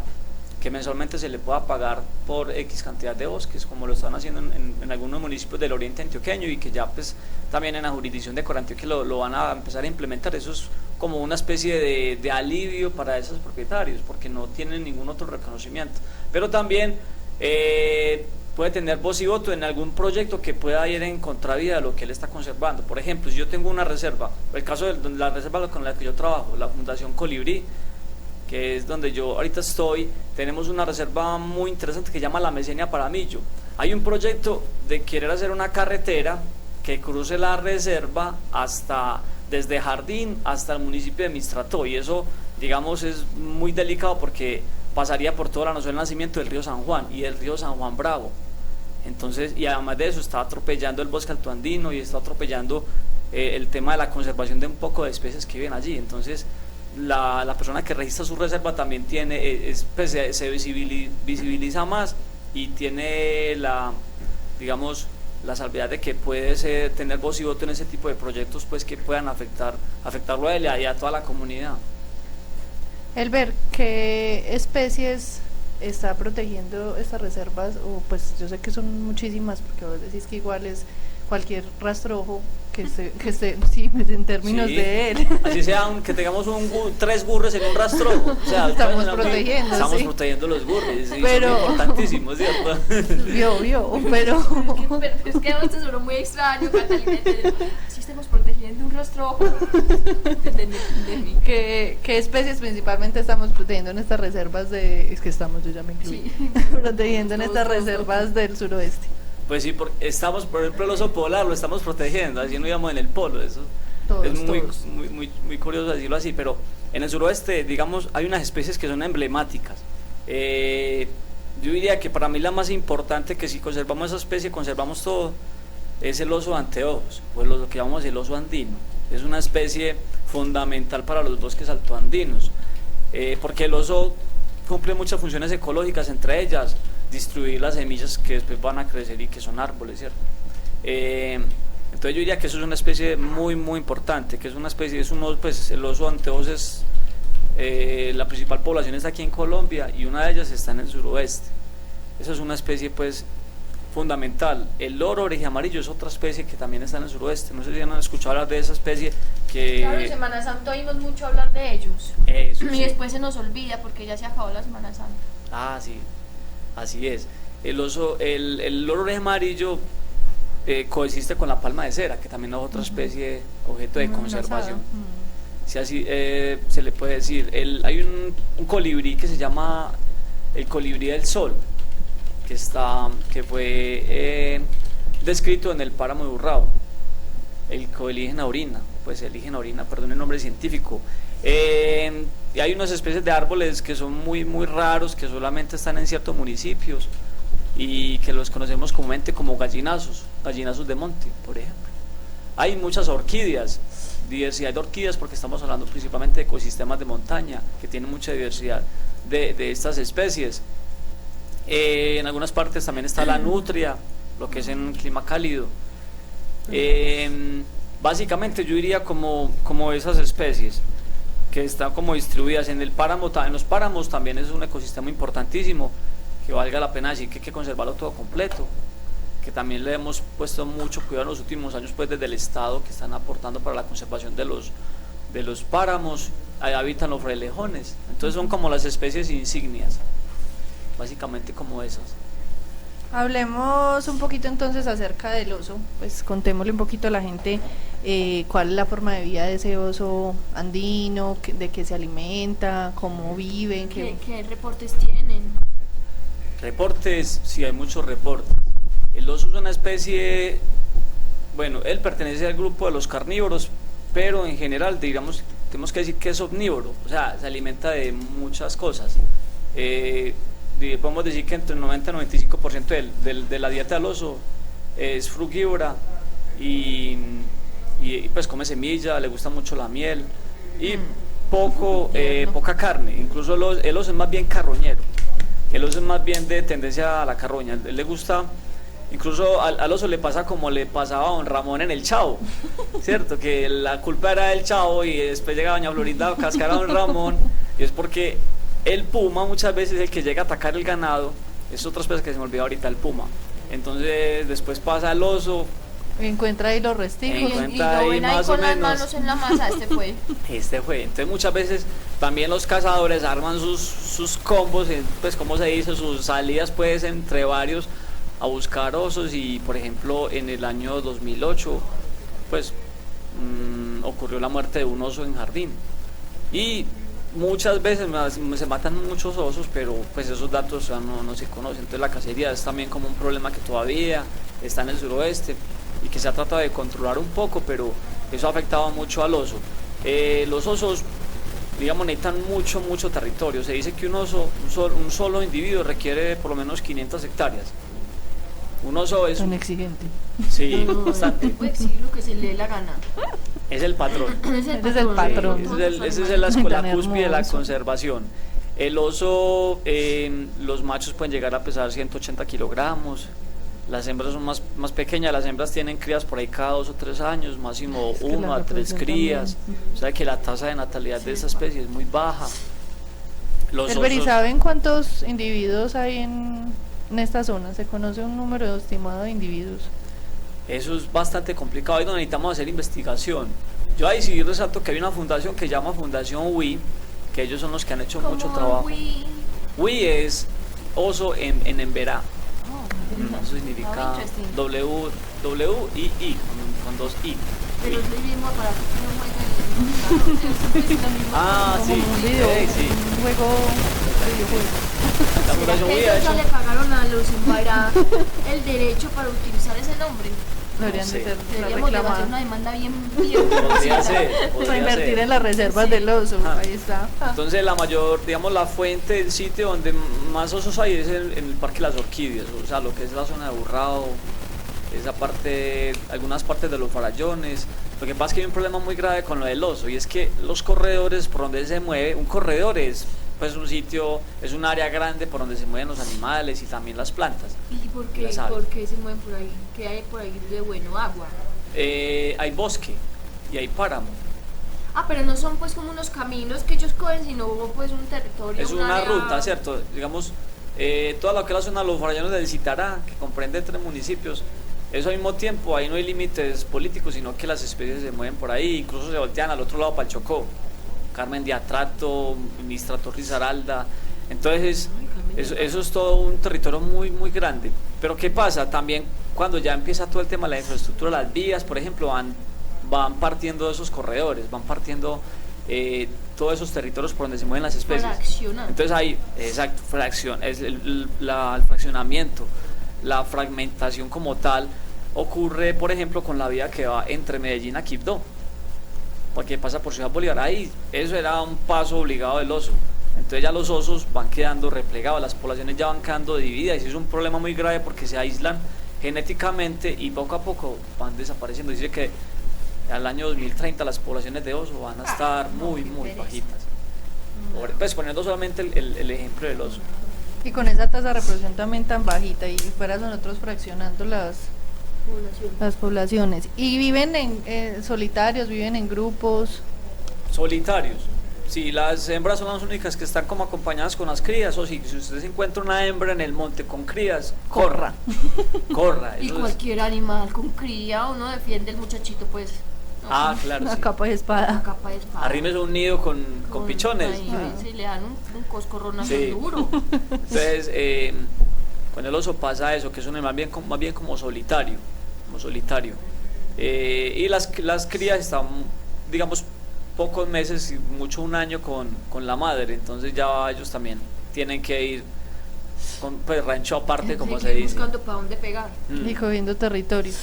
que mensualmente se le pueda pagar por X cantidad de bosques, como lo están haciendo en algunos municipios del oriente antioqueño, y que ya pues también en la jurisdicción de Corantioquia lo van a empezar a implementar. Eso es como una especie de alivio para esos propietarios, porque no tienen ningún otro reconocimiento, pero también puede tener voz y voto en algún proyecto que pueda ir en contravía de lo que él está conservando. Por ejemplo, si yo tengo una reserva, el caso de la reserva con la que yo trabajo, la Fundación Colibrí, que es donde yo ahorita estoy, tenemos una reserva muy interesante que se llama La Mesenia Paramillo. Hay un proyecto de querer hacer una carretera que cruce la reserva desde Jardín hasta el municipio de Mistrató, y eso, digamos, es muy delicado porque pasaría por toda la noción del nacimiento del río San Juan y el río San Juan Bravo. Entonces, y además de eso, está atropellando el bosque altoandino y está atropellando el tema de la conservación de un poco de especies que viven allí. Entonces, la persona que registra su reserva también tiene, pues, se visibiliza más, y tiene digamos, la salvedad de que puede tener voz y voto en ese tipo de proyectos pues que puedan afectarlo a él y a toda la comunidad. Elber, ¿qué especies está protegiendo estas reservas? O pues yo sé que son muchísimas, porque vos decís que igual es cualquier rastrojo que esté sí, en términos sí, de él. Así sea, que tengamos 3 gurres en un rastrojo, o sea, estamos protegiendo, estamos sí, protegiendo los gurres, y pero, son importantísimos, ¿cierto? pero es que esto sonó muy extraño, Catalina. Si estamos protegiendo un rastrojo de mí. ¿Qué especies principalmente estamos protegiendo en estas reservas es que estamos, yo ya me incluí, sí, protegiendo en estas reservas del suroeste? Pues sí, porque estamos, por ejemplo, el oso polar lo estamos protegiendo, así no íbamos en el polo, eso es muy curioso decirlo así, pero en el suroeste, digamos, hay unas especies que son emblemáticas. Yo diría que para mí la más importante, que si conservamos esa especie, conservamos todo, es el oso de anteojos, pues lo que llamamos el oso andino. Es una especie fundamental para los bosques altoandinos, porque el oso cumple muchas funciones ecológicas, entre ellas distribuir las semillas que después van a crecer y que son árboles, ¿cierto? Entonces yo diría que eso es una especie muy importante, que es una especie, pues el oso de anteojos es, la principal población está aquí en Colombia, y una de ellas está en el suroeste. Esa es una especie pues fundamental. El loro oreja amarillo es otra especie que también está en el suroeste. No sé si han escuchado hablar de esa especie que... Claro, en Semana Santa oímos mucho hablar de ellos. Eso, y después se nos olvida porque ya se acabó la Semana Santa. Ah, sí, así es. El loro oreja amarillo coexiste con la palma de cera, que también es otra especie objeto de conservación. Si así se le puede decir. Hay un colibrí que se llama el colibrí del sol, que fue descrito en el páramo de Urrao, el Coelígena orina, perdón el nombre científico. Y hay unas especies de árboles que son muy raros, que solamente están en ciertos municipios y que los conocemos comúnmente como gallinazos de monte, por ejemplo. Hay muchas orquídeas, diversidad de orquídeas, porque estamos hablando principalmente de ecosistemas de montaña que tienen mucha diversidad de estas especies. En algunas partes también está la nutria, lo que es en un clima cálido. Básicamente yo diría como esas especies que están como distribuidas en el páramo. En los páramos también es un ecosistema importantísimo, que valga la pena decir que hay que conservarlo todo completo, que también le hemos puesto mucho cuidado en los últimos años pues desde el Estado, que están aportando para la conservación de los páramos. Ahí habitan los frailejones, entonces son como las especies insignias, básicamente como esas. Hablemos un poquito entonces acerca del oso, pues contémosle un poquito a la gente cuál es la forma de vida de ese oso andino, de qué se alimenta, cómo viven, ¿Qué reportes tienen? Reportes, sí hay muchos reportes. El oso es una especie, bueno, él pertenece al grupo de los carnívoros, pero en general, digamos, tenemos que decir que es omnívoro, o sea, se alimenta de muchas cosas. Podemos decir que entre el 90 y el 95% de la dieta del oso es frugívora y pues come semilla, le gusta mucho la miel y poca carne. Incluso el oso es más bien carroñero, el oso es más bien de tendencia a la carroña. Él le gusta, incluso al oso le pasa como le pasaba a don Ramón en el Chavo, ¿cierto? Que la culpa era del Chavo y después llega doña Florinda a cascar a don Ramón, y es porque el puma muchas veces es el que llega a atacar el ganado. Es otra especie que se me olvidó ahorita, el puma. Entonces después pasa el oso, encuentra ahí los restigos y lo ven ahí con las manos en la masa, este fue. Entonces muchas veces también los cazadores arman sus combos, pues como se dice, sus salidas pues entre varios a buscar osos. Y por ejemplo en el año 2008 pues ocurrió la muerte de un oso en jardín, y muchas veces se matan muchos osos, pero pues esos datos no se conocen. Entonces la cacería es también como un problema que todavía está en el suroeste y que se ha tratado de controlar un poco, pero eso ha afectado mucho al oso. Los osos, digamos, necesitan mucho territorio. Se dice que un solo individuo requiere por lo menos 500 hectáreas. Un oso es... Tan exigente. Sí, bastante. Puede exigir lo que se le dé la gana. Es el patrón. Ese es el patrón. Esa es la escuela Tan cúspide de la hermoso. conservación. El oso, los machos pueden llegar a pesar 180 kilogramos. Las hembras son más pequeñas. Las hembras tienen crías por ahí cada 2 o 3 años, máximo Es que 1 la a 3 reproducción crías. también. O sea que la tasa de natalidad de esta especie es muy baja. Los Elber, ¿y osos, saben cuántos individuos hay en esta zona? ¿Se conoce un número estimado de individuos? eso es bastante complicado y necesitamos hacer investigación. Yo ahí sí resalto que hay una fundación que se llama Fundación WI, que ellos son los que han hecho mucho trabajo. WI es oso en emberá. Eso significa W-I-I, con 2 I. Pero es el mismo aparato que no juega. Ah, sí, Como un video, sí. un videojuego. La Fundación WI ha ¿Será que hecho... ellos ya le pagaron a los Embairá el derecho para utilizar ese nombre? Deberían sé. de ser Deberíamos de hacer una reclamadas. demanda bien Podría ser, Para podría invertir ser. en las reservas del oso, Ah. ahí está. Entonces la mayor, digamos, la fuente, el sitio donde más osos hay es en el Parque Las Orquídeas, o sea, lo que es la zona de Burrao, esa parte, algunas partes de los Farallones. Lo que pasa es que hay un problema muy grave con lo del oso, y es que los corredores por donde se mueve, un corredor es pues un sitio, es un área grande por donde se mueven los animales y también las plantas. ¿Y por qué, Las aves. se mueven por ahí? ¿Qué hay por ahí de bueno? Agua. Hay bosque y hay páramo. Ah, pero no son pues como unos caminos que ellos cogen, sino pues un territorio. Es una área... ruta, ¿cierto? Digamos, toda lo que es la zona de los Farallones del Citará, que comprende 3 municipios, eso al mismo tiempo, ahí no hay límites políticos, sino que las especies se mueven por ahí, incluso se voltean al otro lado para el Chocó, Carmen de Atrato, Mistrato Risaralda. Entonces eso es todo un territorio muy grande. Pero ¿qué pasa? También cuando ya empieza todo el tema de la infraestructura, las vías, por ejemplo, van partiendo esos corredores, van partiendo todos esos territorios por donde se mueven las especies. Fraccionando. Entonces hay, exacto, es el fraccionamiento, la fragmentación como tal ocurre, por ejemplo, con la vía que va entre Medellín a Quibdó, porque pasa por Ciudad Bolívar. Ahí eso era un paso obligado del oso. Entonces ya los osos van quedando replegados, las poblaciones ya van quedando divididas, y es un problema muy grave porque se aíslan genéticamente y poco a poco van desapareciendo. Dice que al año 2030 las poblaciones de oso van a estar muy bajitas. Pues poniendo solamente el ejemplo del oso. Y con esa tasa de reproducción también tan bajita, y fuera nosotros fraccionando las poblaciones. Y viven en solitarios, viven en grupos. Solitarios. Si las hembras son las únicas que están como acompañadas con las crías, o si usted se encuentra una hembra en el monte con crías, corra. Y Eso es- cualquier animal con cría, uno defiende el muchachito pues. ¿no? Ah, claro, Una sí. capa de La espada. capa de espada. Arrímese un nido con pichones. Ahí, sí, le dan un coscorrón así Sí. duro. Entonces, con el oso pasa eso, que es un animal más bien como solitario. Y las crías están, digamos, pocos meses, mucho un año con la madre, entonces ya ellos también tienen que ir con pues, rancho aparte, como Hay que se ir dice. buscando para dónde pegar, Y cogiendo territorios.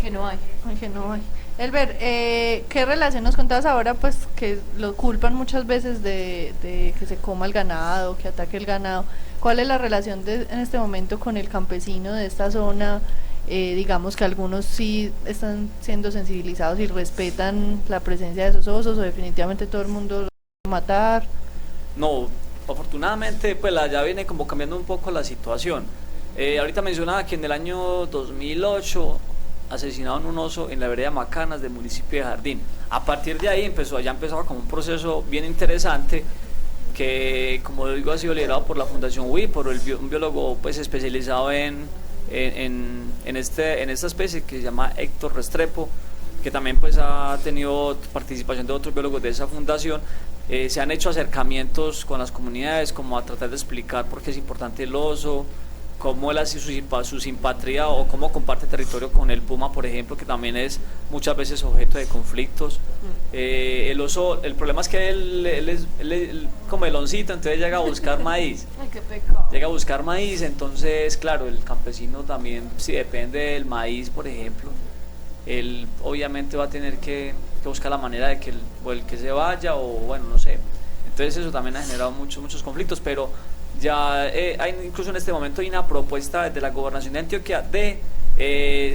que no hay. Ay, que no hay. Elber, ¿qué relación nos contabas ahora? Pues que lo culpan muchas veces de que se coma el ganado, que ataque el ganado. ¿Cuál es la relación en este momento con el campesino de esta zona? Digamos que algunos sí están siendo sensibilizados y respetan la presencia de esos osos, o definitivamente todo el mundo los va a matar. No, afortunadamente pues ya viene como cambiando un poco la situación. Ahorita mencionaba que en el año 2008 asesinaron un oso en la vereda Macanas del municipio de Jardín. A partir de ahí empezaba como un proceso bien interesante que, como digo, ha sido liderado por la Fundación WI, por un biólogo pues especializado en esta especie que se llama Héctor Restrepo, que también pues ha tenido participación de otros biólogos de esa fundación. Se han hecho acercamientos con las comunidades como a tratar de explicar por qué es importante el oso, cómo él hace su simpatría o cómo comparte territorio con el puma, por ejemplo, que también es muchas veces objeto de conflictos. El oso, el problema es que él es como meloncito, entonces llega a buscar maíz. Ay, qué pecado. Llega a buscar maíz, entonces, claro, el campesino también, si depende del maíz, por ejemplo, él obviamente va a tener que buscar la manera de que el que se vaya, o bueno, no sé. Entonces eso también ha generado muchos conflictos, pero ya incluso en este momento hay una propuesta desde la Gobernación de Antioquia de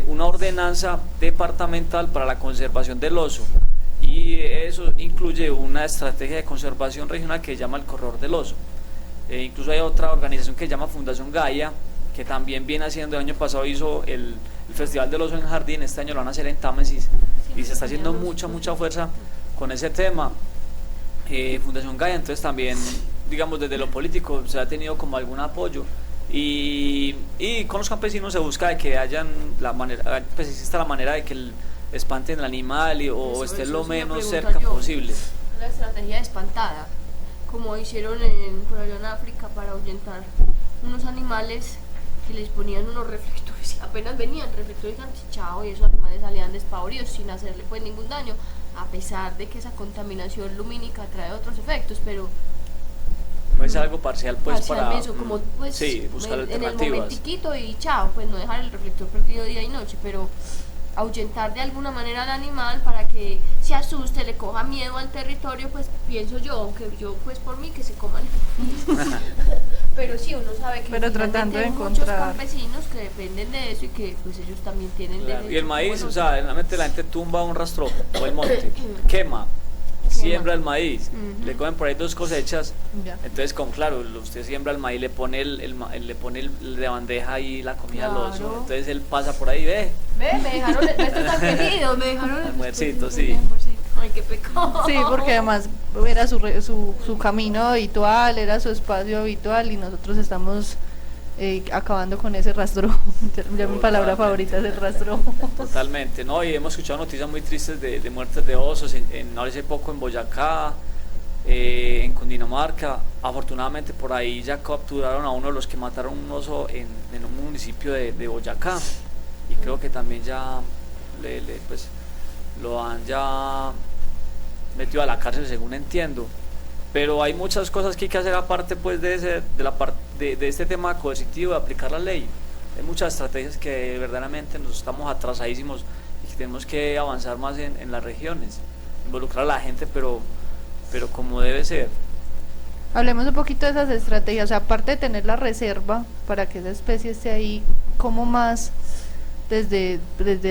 una ordenanza departamental para la conservación del oso, y eso incluye una estrategia de conservación regional que se llama el Corredor del Oso. Incluso hay otra organización que se llama Fundación Gaia, que también viene haciendo, el año pasado hizo el Festival del Oso en Jardín, este año lo van a hacer en Támesis, y se está haciendo mucha fuerza con ese tema. Fundación Gaia, entonces también, digamos, desde lo político se ha tenido como algún apoyo, y con los campesinos se busca de que hayan pues exista la manera de que espanten el animal o esté lo menos cerca posible. La estrategia de espantada, como hicieron por allá en África para ahuyentar unos animales, que les ponían unos reflectores, apenas venían reflectores antichao, y esos animales salían despavoridos sin hacerle pues ningún daño, a pesar de que esa contaminación lumínica trae otros efectos, pero pues algo parcial pues para eso, como pues sí, buscar en el alternativas. momentiquito y chao, pues no dejar el reflector perdido día y noche, pero ahuyentar de alguna manera al animal para que se asuste, le coja miedo al territorio, pues pienso yo, aunque yo pues por mí que se coman. Pero sí, uno sabe que pero tratando de hay muchos encontrar campesinos que dependen de eso y que pues ellos también tienen Claro. derecho. Y el maíz, como o sea, realmente la gente tumba un rastrojo o el monte, quema, siembra el maíz, le comen por ahí 2 cosechas, ya. entonces claro, usted siembra el maíz, le pone le pone de bandeja ahí la comida al oso, Claro. entonces él pasa por ahí, ve, me dejaron, esto está querido, me dejaron el Almuercito, pues, sí. almuercito. Ay, qué pecado. Sí, porque además era su camino habitual, era su espacio habitual, y nosotros estamos acabando con ese rastro. Ya mi palabra favorita es el rastro. totalmente, ¿no? Y hemos escuchado noticias muy tristes de muertes de osos, hace poco en Boyacá, en Cundinamarca. Afortunadamente por ahí ya capturaron a uno de los que mataron un oso en un municipio de Boyacá, y creo que también ya pues lo han ya metido a la cárcel, según entiendo. Pero hay muchas cosas que hay que hacer aparte pues de este tema coercitivo, de aplicar la ley. Hay muchas estrategias que verdaderamente nos estamos atrasadísimos y que tenemos que avanzar más en las regiones, involucrar a la gente, pero como debe ser. Hablemos un poquito de esas estrategias, o sea, aparte de tener la reserva para que esa especie esté ahí, ¿cómo más desde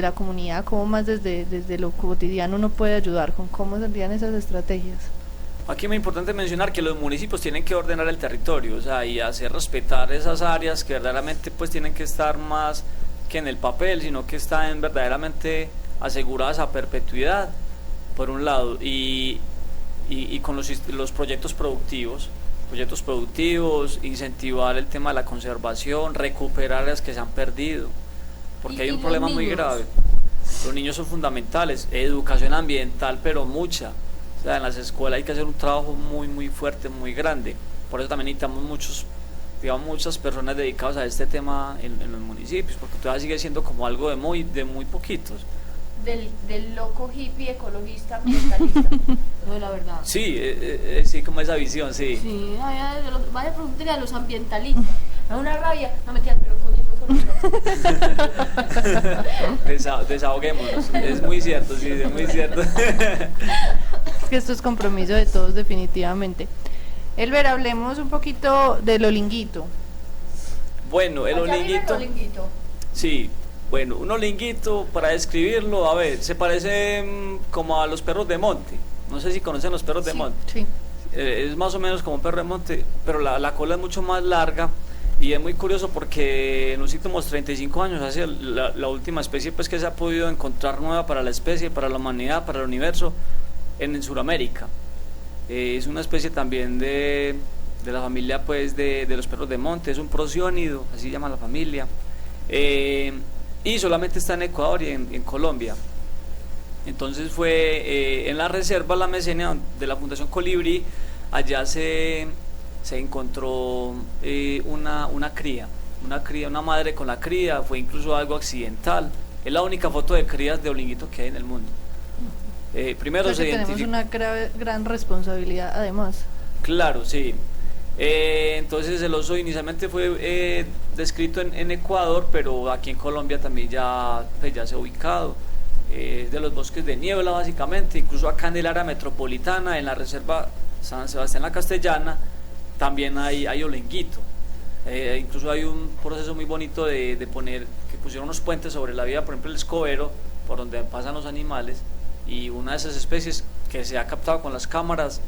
la comunidad, cómo más desde lo cotidiano uno puede ayudar? ¿Cómo serían esas estrategias? Aquí es muy importante mencionar que los municipios tienen que ordenar el territorio, o sea, y hacer respetar esas áreas que verdaderamente pues tienen que estar más que en el papel, sino que están verdaderamente aseguradas a perpetuidad, por un lado, y con los proyectos productivos, incentivar el tema de la conservación, recuperar áreas que se han perdido, porque hay un problema muy grave. Los niños son fundamentales, educación ambiental, pero mucha. O sea, en las escuelas hay que hacer un trabajo muy fuerte, muy grande. Por eso también necesitamos muchas personas dedicadas a este tema en los municipios, porque todavía sigue siendo como algo de muy poquitos. Del loco hippie ecologista ambientalista. No, la verdad. Sí, sí, como esa visión, sí. Sí, vaya a preguntarle a los ambientalistas. da una rabia, no mentiras, pero continúo con Desahoguémonos, es muy cierto, sí, es muy cierto. Es que esto es compromiso de todos definitivamente. Elber, hablemos un poquito del olinguito. Bueno, el olinguito. Sí, bueno, un olinguito, para describirlo, a ver, se parece como a los perros de monte. No sé si conocen los perros de monte. Sí. Es más o menos como un perro de monte, pero la cola es mucho más larga y es muy curioso porque en los últimos 35 años ha sido la última especie pues que se ha podido encontrar nueva para la especie, para la humanidad, para el universo en Sudamérica. Es una especie también de la familia pues de los perros de monte, es un prosiónido, así se llama la familia, y solamente está en Ecuador y en Colombia. Entonces fue en la reserva La Mesenia de la Fundación Colibrí, allá se encontró una cría, una madre con la cría, fue incluso algo accidental, es la única foto de crías de olinguito que hay en el mundo. Primero se tenemos una gran responsabilidad además. Claro, sí. Entonces el oso inicialmente fue descrito en Ecuador, pero aquí en Colombia también ya se ha ubicado. De los bosques de niebla básicamente, incluso acá en el área metropolitana, en la reserva San Sebastián la Castellana, también hay olinguito. Incluso hay un proceso muy bonito de poner, que pusieron unos puentes sobre la vía, por ejemplo el Escobero, por donde pasan los animales, y una de esas especies que se ha captado con las cámaras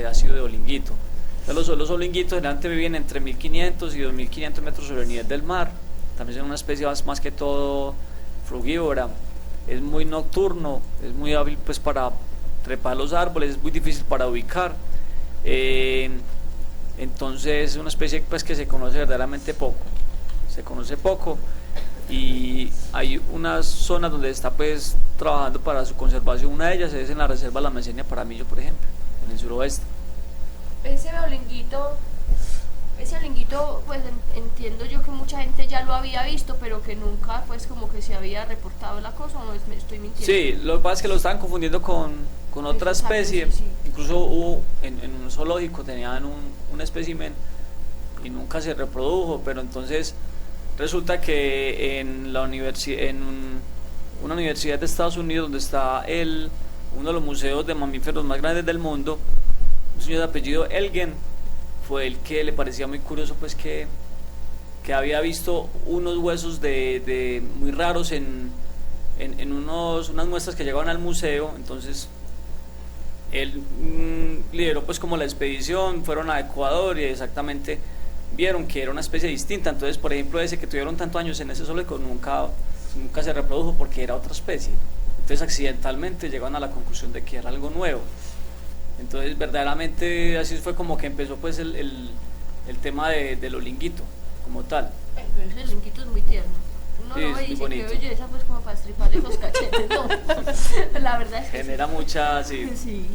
ha sido de olinguito. Los olinguitos generalmente viven entre 1500 y 2500 metros sobre el nivel del mar, también es una especie más que todo frugívora. Es muy nocturno, es muy hábil pues para trepar los árboles, es muy difícil para ubicar, entonces es una especie pues que se conoce verdaderamente poco, y hay unas zonas donde está pues trabajando para su conservación. Una de ellas es en la reserva La Mesenia Paramillo, por ejemplo, en el suroeste. Ese olinguito, pues entiendo yo que mucha gente ya lo había visto, pero que nunca pues como que se había reportado la cosa, ¿o me estoy mintiendo? Sí, lo que pasa es que lo estaban confundiendo con otra especie. Sí. Incluso hubo en un zoológico tenían un espécimen y nunca se reprodujo, pero entonces resulta que en una universidad de Estados Unidos, donde está uno de los museos de mamíferos más grandes del mundo, un señor de apellido Elgen fue el que le parecía muy curioso pues que había visto unos huesos de muy raros en unas muestras que llegaban al museo. Entonces él lideró pues como la expedición, fueron a Ecuador y exactamente vieron que era una especie distinta. Entonces, por ejemplo, ese que tuvieron tantos años en ese zoológico nunca se reprodujo porque era otra especie. Entonces accidentalmente llegaron a la conclusión de que era algo nuevo. Entonces verdaderamente así fue como que empezó pues el tema del olinguito como tal. Pero ese olinguito es muy tierno. Uno Sí, lo ve es y muy dice que bonito. belleza, pues como para estriparle los cachetes, no. La verdad es que Genera mucha, sí. sí.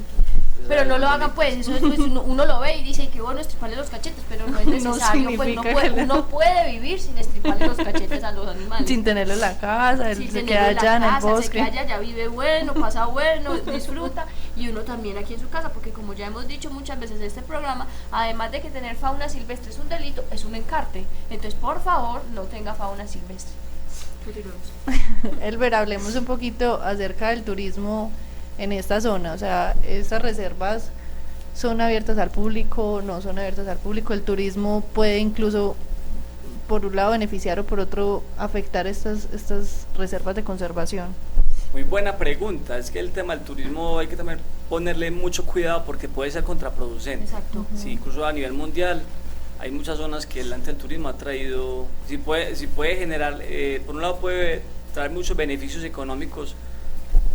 Pero no lo hagan pues, eso es, pues uno lo ve y dice que bueno estriparle los cachetes, pero no es necesario, pues uno puede vivir sin estriparle los cachetes a los animales. Sin tenerlo en la casa, Sin se tenerlo queda en la allá en el casa, bosque. se queda allá, ya vive bueno, pasa bueno, disfruta, y uno también aquí en su casa, porque como ya hemos dicho muchas veces en este programa, además de que tener fauna silvestre es un delito, es un encarte. Entonces por favor no tenga fauna silvestre. Elber, hablemos un poquito acerca del turismo en esta zona. O sea, estas reservas son abiertas al público, no son abiertas al público. El turismo puede incluso por un lado beneficiar o por otro afectar estas reservas de conservación. Muy buena pregunta. Es que el tema del turismo hay que también ponerle mucho cuidado porque puede ser contraproducente. Exacto. Sí, incluso a nivel mundial hay muchas zonas que el turismo ha traído, sí puede generar, por un lado puede traer muchos beneficios económicos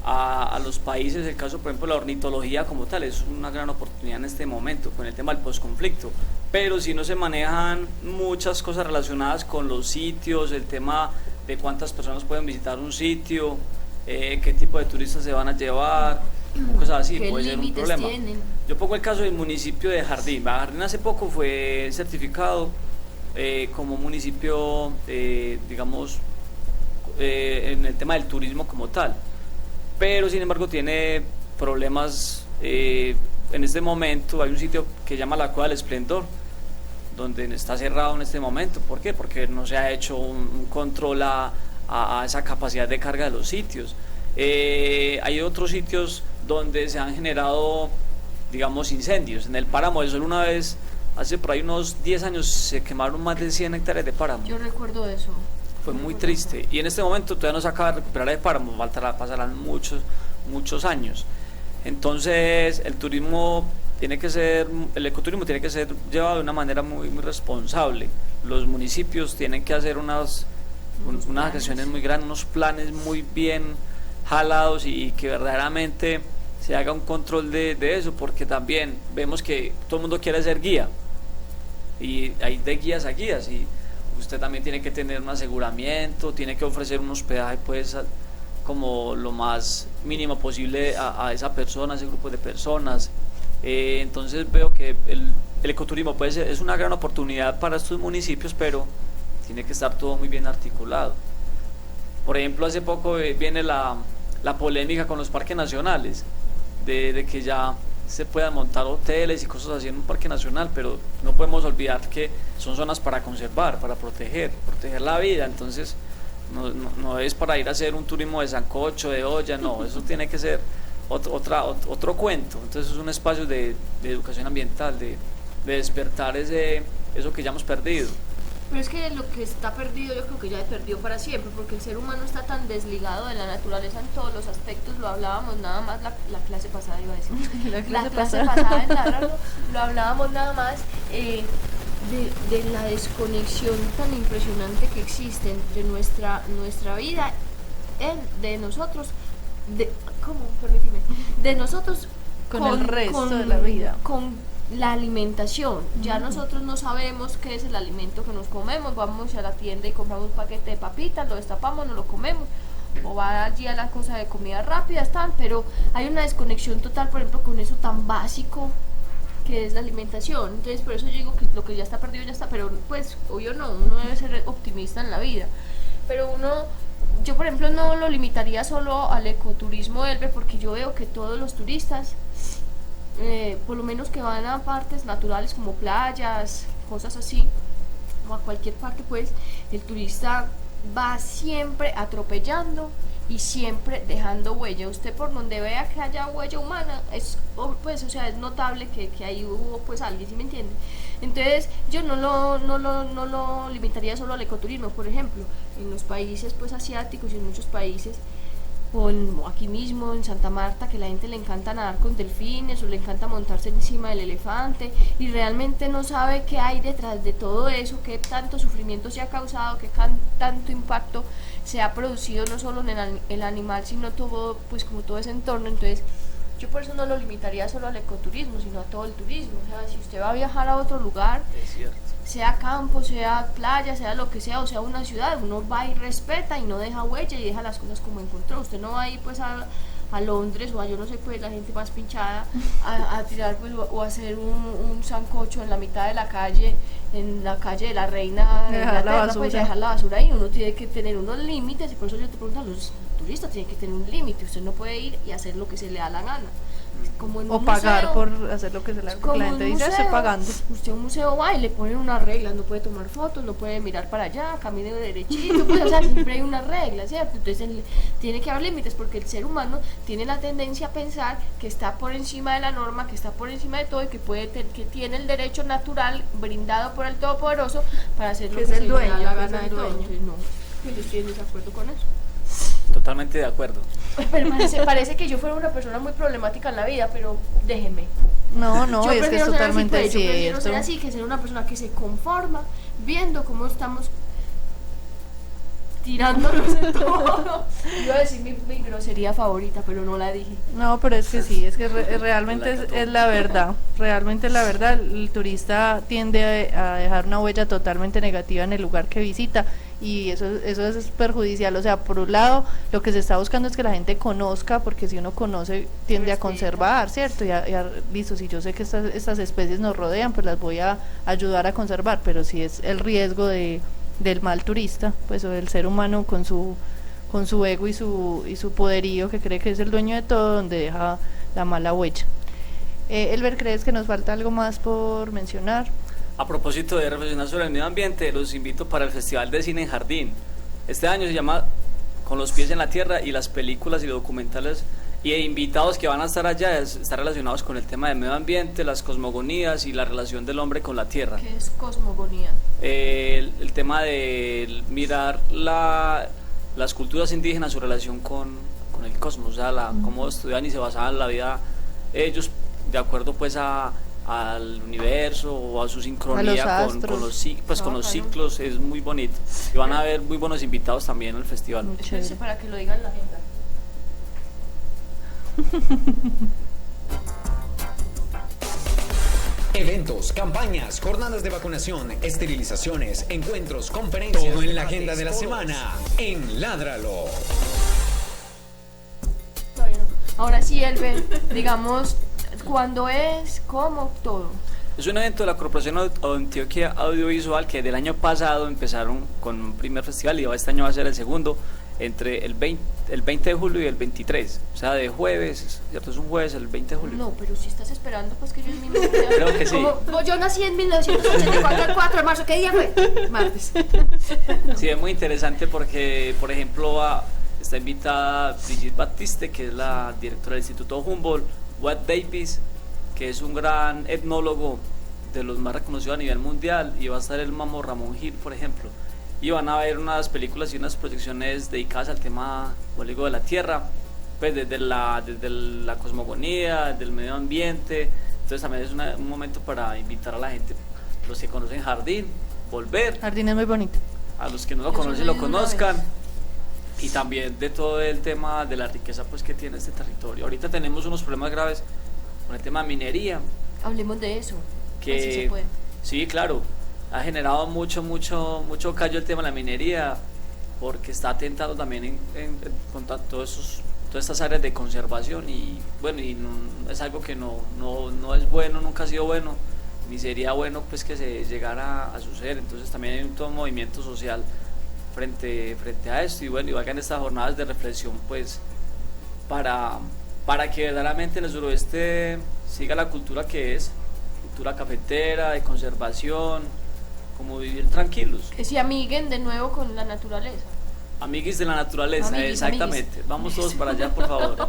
a los países. El caso, por ejemplo, la ornitología como tal es una gran oportunidad en este momento con el tema del posconflicto, pero si no se manejan muchas cosas relacionadas con los sitios, el tema de cuántas personas pueden visitar un sitio, qué tipo de turistas se van a llevar, cosas así, ¿Qué puede ser un límites problema. tienen? Yo pongo el caso del municipio de Jardín. Jardín hace poco fue certificado como municipio, digamos, en el tema del turismo como tal, pero sin embargo tiene problemas. En este momento hay un sitio que se llama la Cueva del Esplendor, donde está cerrado en este momento. ¿Por qué? Porque no se ha hecho un control a esa capacidad de carga de los sitios. Hay otros sitios donde se han generado, digamos, incendios. En el páramo de Sol una vez, hace por ahí unos 10 años, se quemaron más de 100 hectáreas de páramo. Yo recuerdo eso. Fue muy triste. Y en este momento todavía no se acaba de recuperar el páramo, pasarán muchos años. Entonces el ecoturismo tiene que ser llevado de una manera muy responsable. Los municipios tienen que hacer unas acciones muy grandes, unos planes muy bien jalados y que verdaderamente se haga un control de eso, porque también vemos que todo el mundo quiere ser guía y hay de guías a guías, y usted también tiene que tener un aseguramiento, tiene que ofrecer un hospedaje pues como lo más mínimo posible a esa persona, a ese grupo de personas. Entonces veo que el ecoturismo pues es una gran oportunidad para estos municipios, pero tiene que estar todo muy bien articulado. Por ejemplo, hace poco viene la polémica con los parques nacionales, de que ya se puedan montar hoteles y cosas así en un parque nacional, pero no podemos olvidar que son zonas para conservar, para proteger la vida. Entonces no es para ir a hacer un turismo de sancocho, de olla, no, eso tiene que ser otro cuento. Entonces es un espacio de educación ambiental, de despertar eso que ya hemos perdido. Pero es que lo que está perdido, yo creo que ya se perdió para siempre, porque el ser humano está tan desligado de la naturaleza en todos los aspectos. Lo hablábamos nada más la clase pasada, iba a decir. La clase pasada en Ládralo, lo hablábamos nada más de la desconexión tan impresionante que existe entre nuestra vida, de nosotros, de nosotros con el resto de la vida. Con la alimentación. Ya nosotros no sabemos qué es el alimento que nos comemos. Vamos a la tienda y compramos un paquete de papitas, lo destapamos, nos lo comemos, o va allí a la cosa de comida rápida, pero hay una desconexión total, por ejemplo, con eso tan básico que es la alimentación. Entonces por eso yo digo que lo que ya está perdido ya está, pero pues obvio no, uno debe ser optimista en la vida, pero yo por ejemplo no lo limitaría solo al ecoturismo Elbe, porque yo veo que todos los turistas, por lo menos que van a partes naturales como playas, cosas así, o a cualquier parte, pues el turista va siempre atropellando y siempre dejando huella. Usted por donde vea que haya huella humana, es notable que ahí hubo pues alguien, ¿sí me entiende? Entonces yo no lo limitaría solo al ecoturismo. Por ejemplo, en los países pues asiáticos y en muchos países, o aquí mismo en Santa Marta, que a la gente le encanta nadar con delfines o le encanta montarse encima del elefante y realmente no sabe qué hay detrás de todo eso, qué tanto sufrimiento se ha causado, qué tanto impacto se ha producido no solo en el animal, sino todo, pues como todo ese entorno. Entonces yo por eso no lo limitaría solo al ecoturismo, sino a todo el turismo. O sea, si usted va a viajar a otro lugar, sea campo, sea playa, sea lo que sea, o sea una ciudad, uno va y respeta y no deja huella y deja las cosas como encontró. Usted no va a ir pues a Londres o a yo no sé pues la gente más pinchada a tirar pues o a hacer un sancocho en la mitad de la calle, en la calle de la Reina de Inglaterra, pues dejar la basura ahí. Uno tiene que tener unos límites, y por eso yo te pregunto, los turistas tienen que tener un límite. Usted no puede ir y hacer lo que se le da la gana. Como en o un pagar museo, por hacer lo que se le da. La gente dice, estoy pagando. Usted a un museo va y le ponen unas reglas, no puede tomar fotos, no puede mirar para allá, camine derechito, pues, o sea, siempre hay una regla, ¿cierto? Entonces tiene que haber límites, porque el ser humano tiene la tendencia a pensar que está por encima de la norma, que está por encima de todo y que que tiene el derecho natural brindado por el Todopoderoso para hacer lo que se le da la gana de todo. Entonces, no, yo estoy en desacuerdo con eso. Totalmente de acuerdo. Pero parece que yo fuera una persona muy problemática en la vida, pero déjeme. No, Yo es que es totalmente así, pues, yo prefiero cierto. ser así que ser una persona que se conforma viendo cómo estamos tirándonos de todo. Iba a decir mi grosería favorita, pero no la dije. No, pero es que sí, es que realmente es la verdad. Realmente la verdad, el turista tiende a dejar una huella totalmente negativa en el lugar que visita, y eso es perjudicial. O sea, por un lado, lo que se está buscando es que la gente conozca, porque si uno conoce, tiende a conservar, ¿cierto? Listo, si yo sé que estas especies nos rodean, pues las voy a ayudar a conservar, pero si es el riesgo del mal turista, pues, o del ser humano con su ego y su poderío, que cree que es el dueño de todo, donde deja la mala huella. Elber, ¿crees que nos falta algo más por mencionar? A propósito de reflexionar sobre el medio ambiente, los invito para el Festival de Cine en Jardín. Este año se llama Con los pies en la tierra, y las películas y documentales y invitados que van a estar allá están relacionados con el tema del medio ambiente, las cosmogonías y la relación del hombre con la tierra. ¿Qué es cosmogonía? El tema de mirar las culturas indígenas, su relación con el cosmos, o sea, cómo estudian y se basaban la vida ellos de acuerdo pues al universo o a su sincronía con los ciclos. Es muy bonito y van a haber muy buenos invitados también al festival. Espérense para que lo digan la agenda. Eventos, campañas, jornadas de vacunación, esterilizaciones, encuentros, conferencias. Todo en la agenda de la semana en Ládralo. Ahora sí, Elber, digamos, ¿cuándo es? ¿Cómo? Todo. Es un evento de la Corporación Antioquia Audiovisual que del año pasado empezaron con un primer festival y este año va a ser el segundo, entre el 20 de julio y el 23, o sea, de jueves, ¿cierto? Es un jueves, el 20 de julio. No, pero si estás esperando, pues que yo en mi memoria... Creo que sí. Yo nací en 1984, el 4 de marzo, ¿qué día fue? Martes. Sí, es muy interesante porque, por ejemplo, está invitada Brigitte Baptiste, que es la directora del Instituto Humboldt, Watt Davis, que es un gran etnólogo de los más reconocidos a nivel mundial, y va a estar el Mamo Ramón Gil, por ejemplo. Y van a ver unas películas y unas proyecciones dedicadas al tema de la tierra, pues desde la cosmogonía, desde el medio ambiente. Entonces también es un momento para invitar a la gente, los que conocen Jardín, volver. Jardín es muy bonito. A los que no lo conocen, lo conozcan. Y también de todo el tema de la riqueza pues que tiene este territorio. Ahorita tenemos unos problemas graves con el tema de minería. Hablemos de eso. Que así se puede. Sí, claro. Ha generado mucho callo el tema de la minería, porque está atentando también con todas estas áreas de conservación, y bueno, es algo que no es bueno, nunca ha sido bueno, ni sería bueno pues que se llegara a suceder. Entonces también hay todo un movimiento social frente a esto, y bueno, y valgan estas jornadas de reflexión pues para que verdaderamente en el suroeste siga la cultura que es, cultura cafetera, de conservación, como vivir tranquilos. Que se amiguen de nuevo con la naturaleza. Amiguis de la naturaleza, exactamente. Amiguis. Vamos todos para allá, por favor.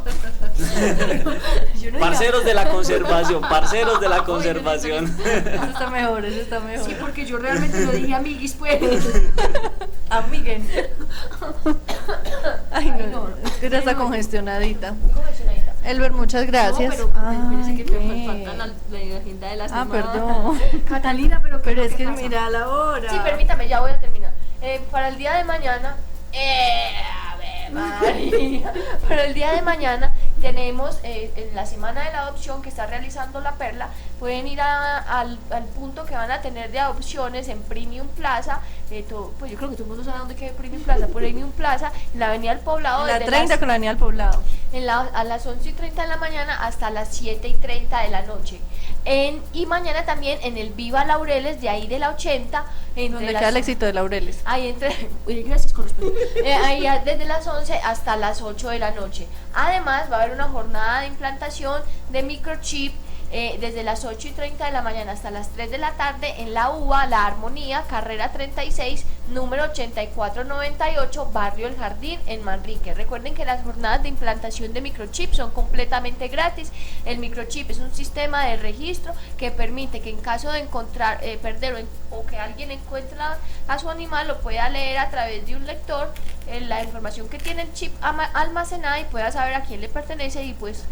Parceros de la conservación, parceros de la conservación. Eso está mejor, eso está mejor. Sí, porque yo realmente lo dije amiguis, pues. Amiguen. Ay, no, es que ya está congestionadita. Elber, muchas gracias. No, pero espérese que me falta la agenda de la semana. Perdón. Catalina, pero es que mira la hora. Sí, permítame, ya voy a terminar. Para el día de mañana, María, para el día de mañana tenemos en la semana de la adopción que está realizando La Perla. Pueden ir al punto que van a tener de adopciones en Premium Plaza. Pues yo creo que todo el mundo sabe dónde queda Premium Plaza. Premium Plaza, en la Avenida del Poblado. En la 30 con la Avenida del Poblado. A las 11:30 de la mañana hasta las 7:30 de la noche. Y mañana también en el Viva Laureles, de ahí de la 80. Donde queda el éxito de Laureles. Ahí gracias, correspondiente. Ahí desde las 11 hasta las 8 de la noche. Además va a haber una jornada de implantación de microchip desde las 8:30 de la mañana hasta las 3 de la tarde en la UBA La Armonía, carrera 36, número 8498, barrio El Jardín, en Manrique. Recuerden que las jornadas de implantación de microchip son completamente gratis. El microchip es un sistema de registro que permite que en caso de encontrar, perder o que alguien encuentre a su animal, lo pueda leer a través de un lector, la información que tiene el chip almacenada, y pueda saber a quién le pertenece, y pues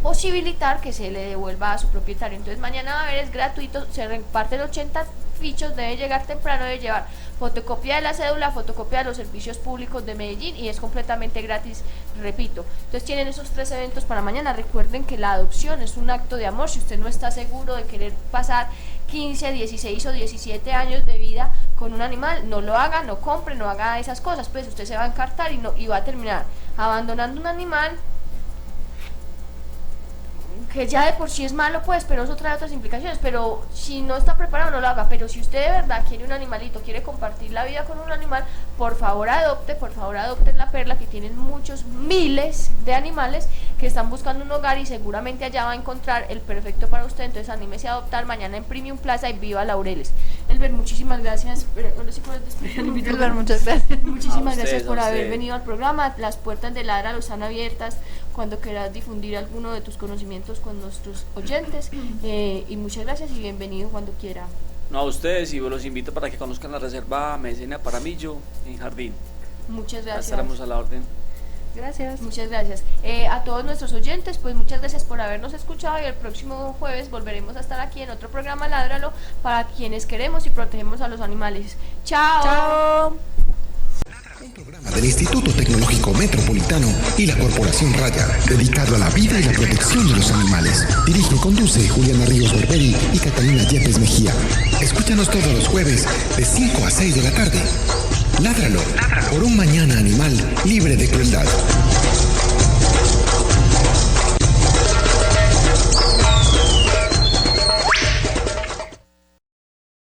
posibilitar que se le devuelva a su propietario. Entonces mañana va a haber, es gratuito, se reparten 80 fichos, debe llegar temprano, debe llevar fotocopia de la cédula, fotocopia de los servicios públicos de Medellín, y es completamente gratis, repito. Entonces tienen esos 3 eventos para mañana. Recuerden que la adopción es un acto de amor. Si usted no está seguro de querer pasar 15, 16 o 17 años de vida con un animal, no lo haga, no compre, no haga esas cosas, pues usted se va a encartar y va a terminar abandonando un animal que ya de por sí es malo, pues, pero eso trae otras implicaciones. Pero si no está preparado, no lo haga. Pero si usted de verdad quiere un animalito, quiere compartir la vida con un animal, por favor adopten La Perla, que tienen muchos miles de animales que están buscando un hogar y seguramente allá va a encontrar el perfecto para usted. Entonces anímese a adoptar mañana en Premium Plaza y viva Laureles. Elber, muchísimas gracias. Ahora sí puedes despedir. Elber, muchas gracias. Muchísimas A gracias ustedes, por a haber ustedes. venido al programa. Las puertas de Ladra lo están abiertas cuando quieras difundir alguno de tus conocimientos con nuestros oyentes. Y muchas gracias y bienvenido cuando quiera. No, a ustedes, y los invito para que conozcan la reserva Medicina Paramillo en Jardín. Muchas Ya gracias. estaremos a la orden. Gracias. Muchas gracias. A todos nuestros oyentes, pues muchas gracias por habernos escuchado y el próximo jueves volveremos a estar aquí en otro programa Ládralo para quienes queremos y protegemos a los animales. ¡Chao! Chao. Un programa del Instituto Tecnológico Metropolitano y la Corporación Raya, dedicado a la vida y la protección de los animales. Dirige y conduce Juliana Ríos Berberi y Catalina Yepes Mejía. Escúchanos todos los jueves de 5 a 6 de la tarde. Ládralo, por un mañana animal libre de crueldad.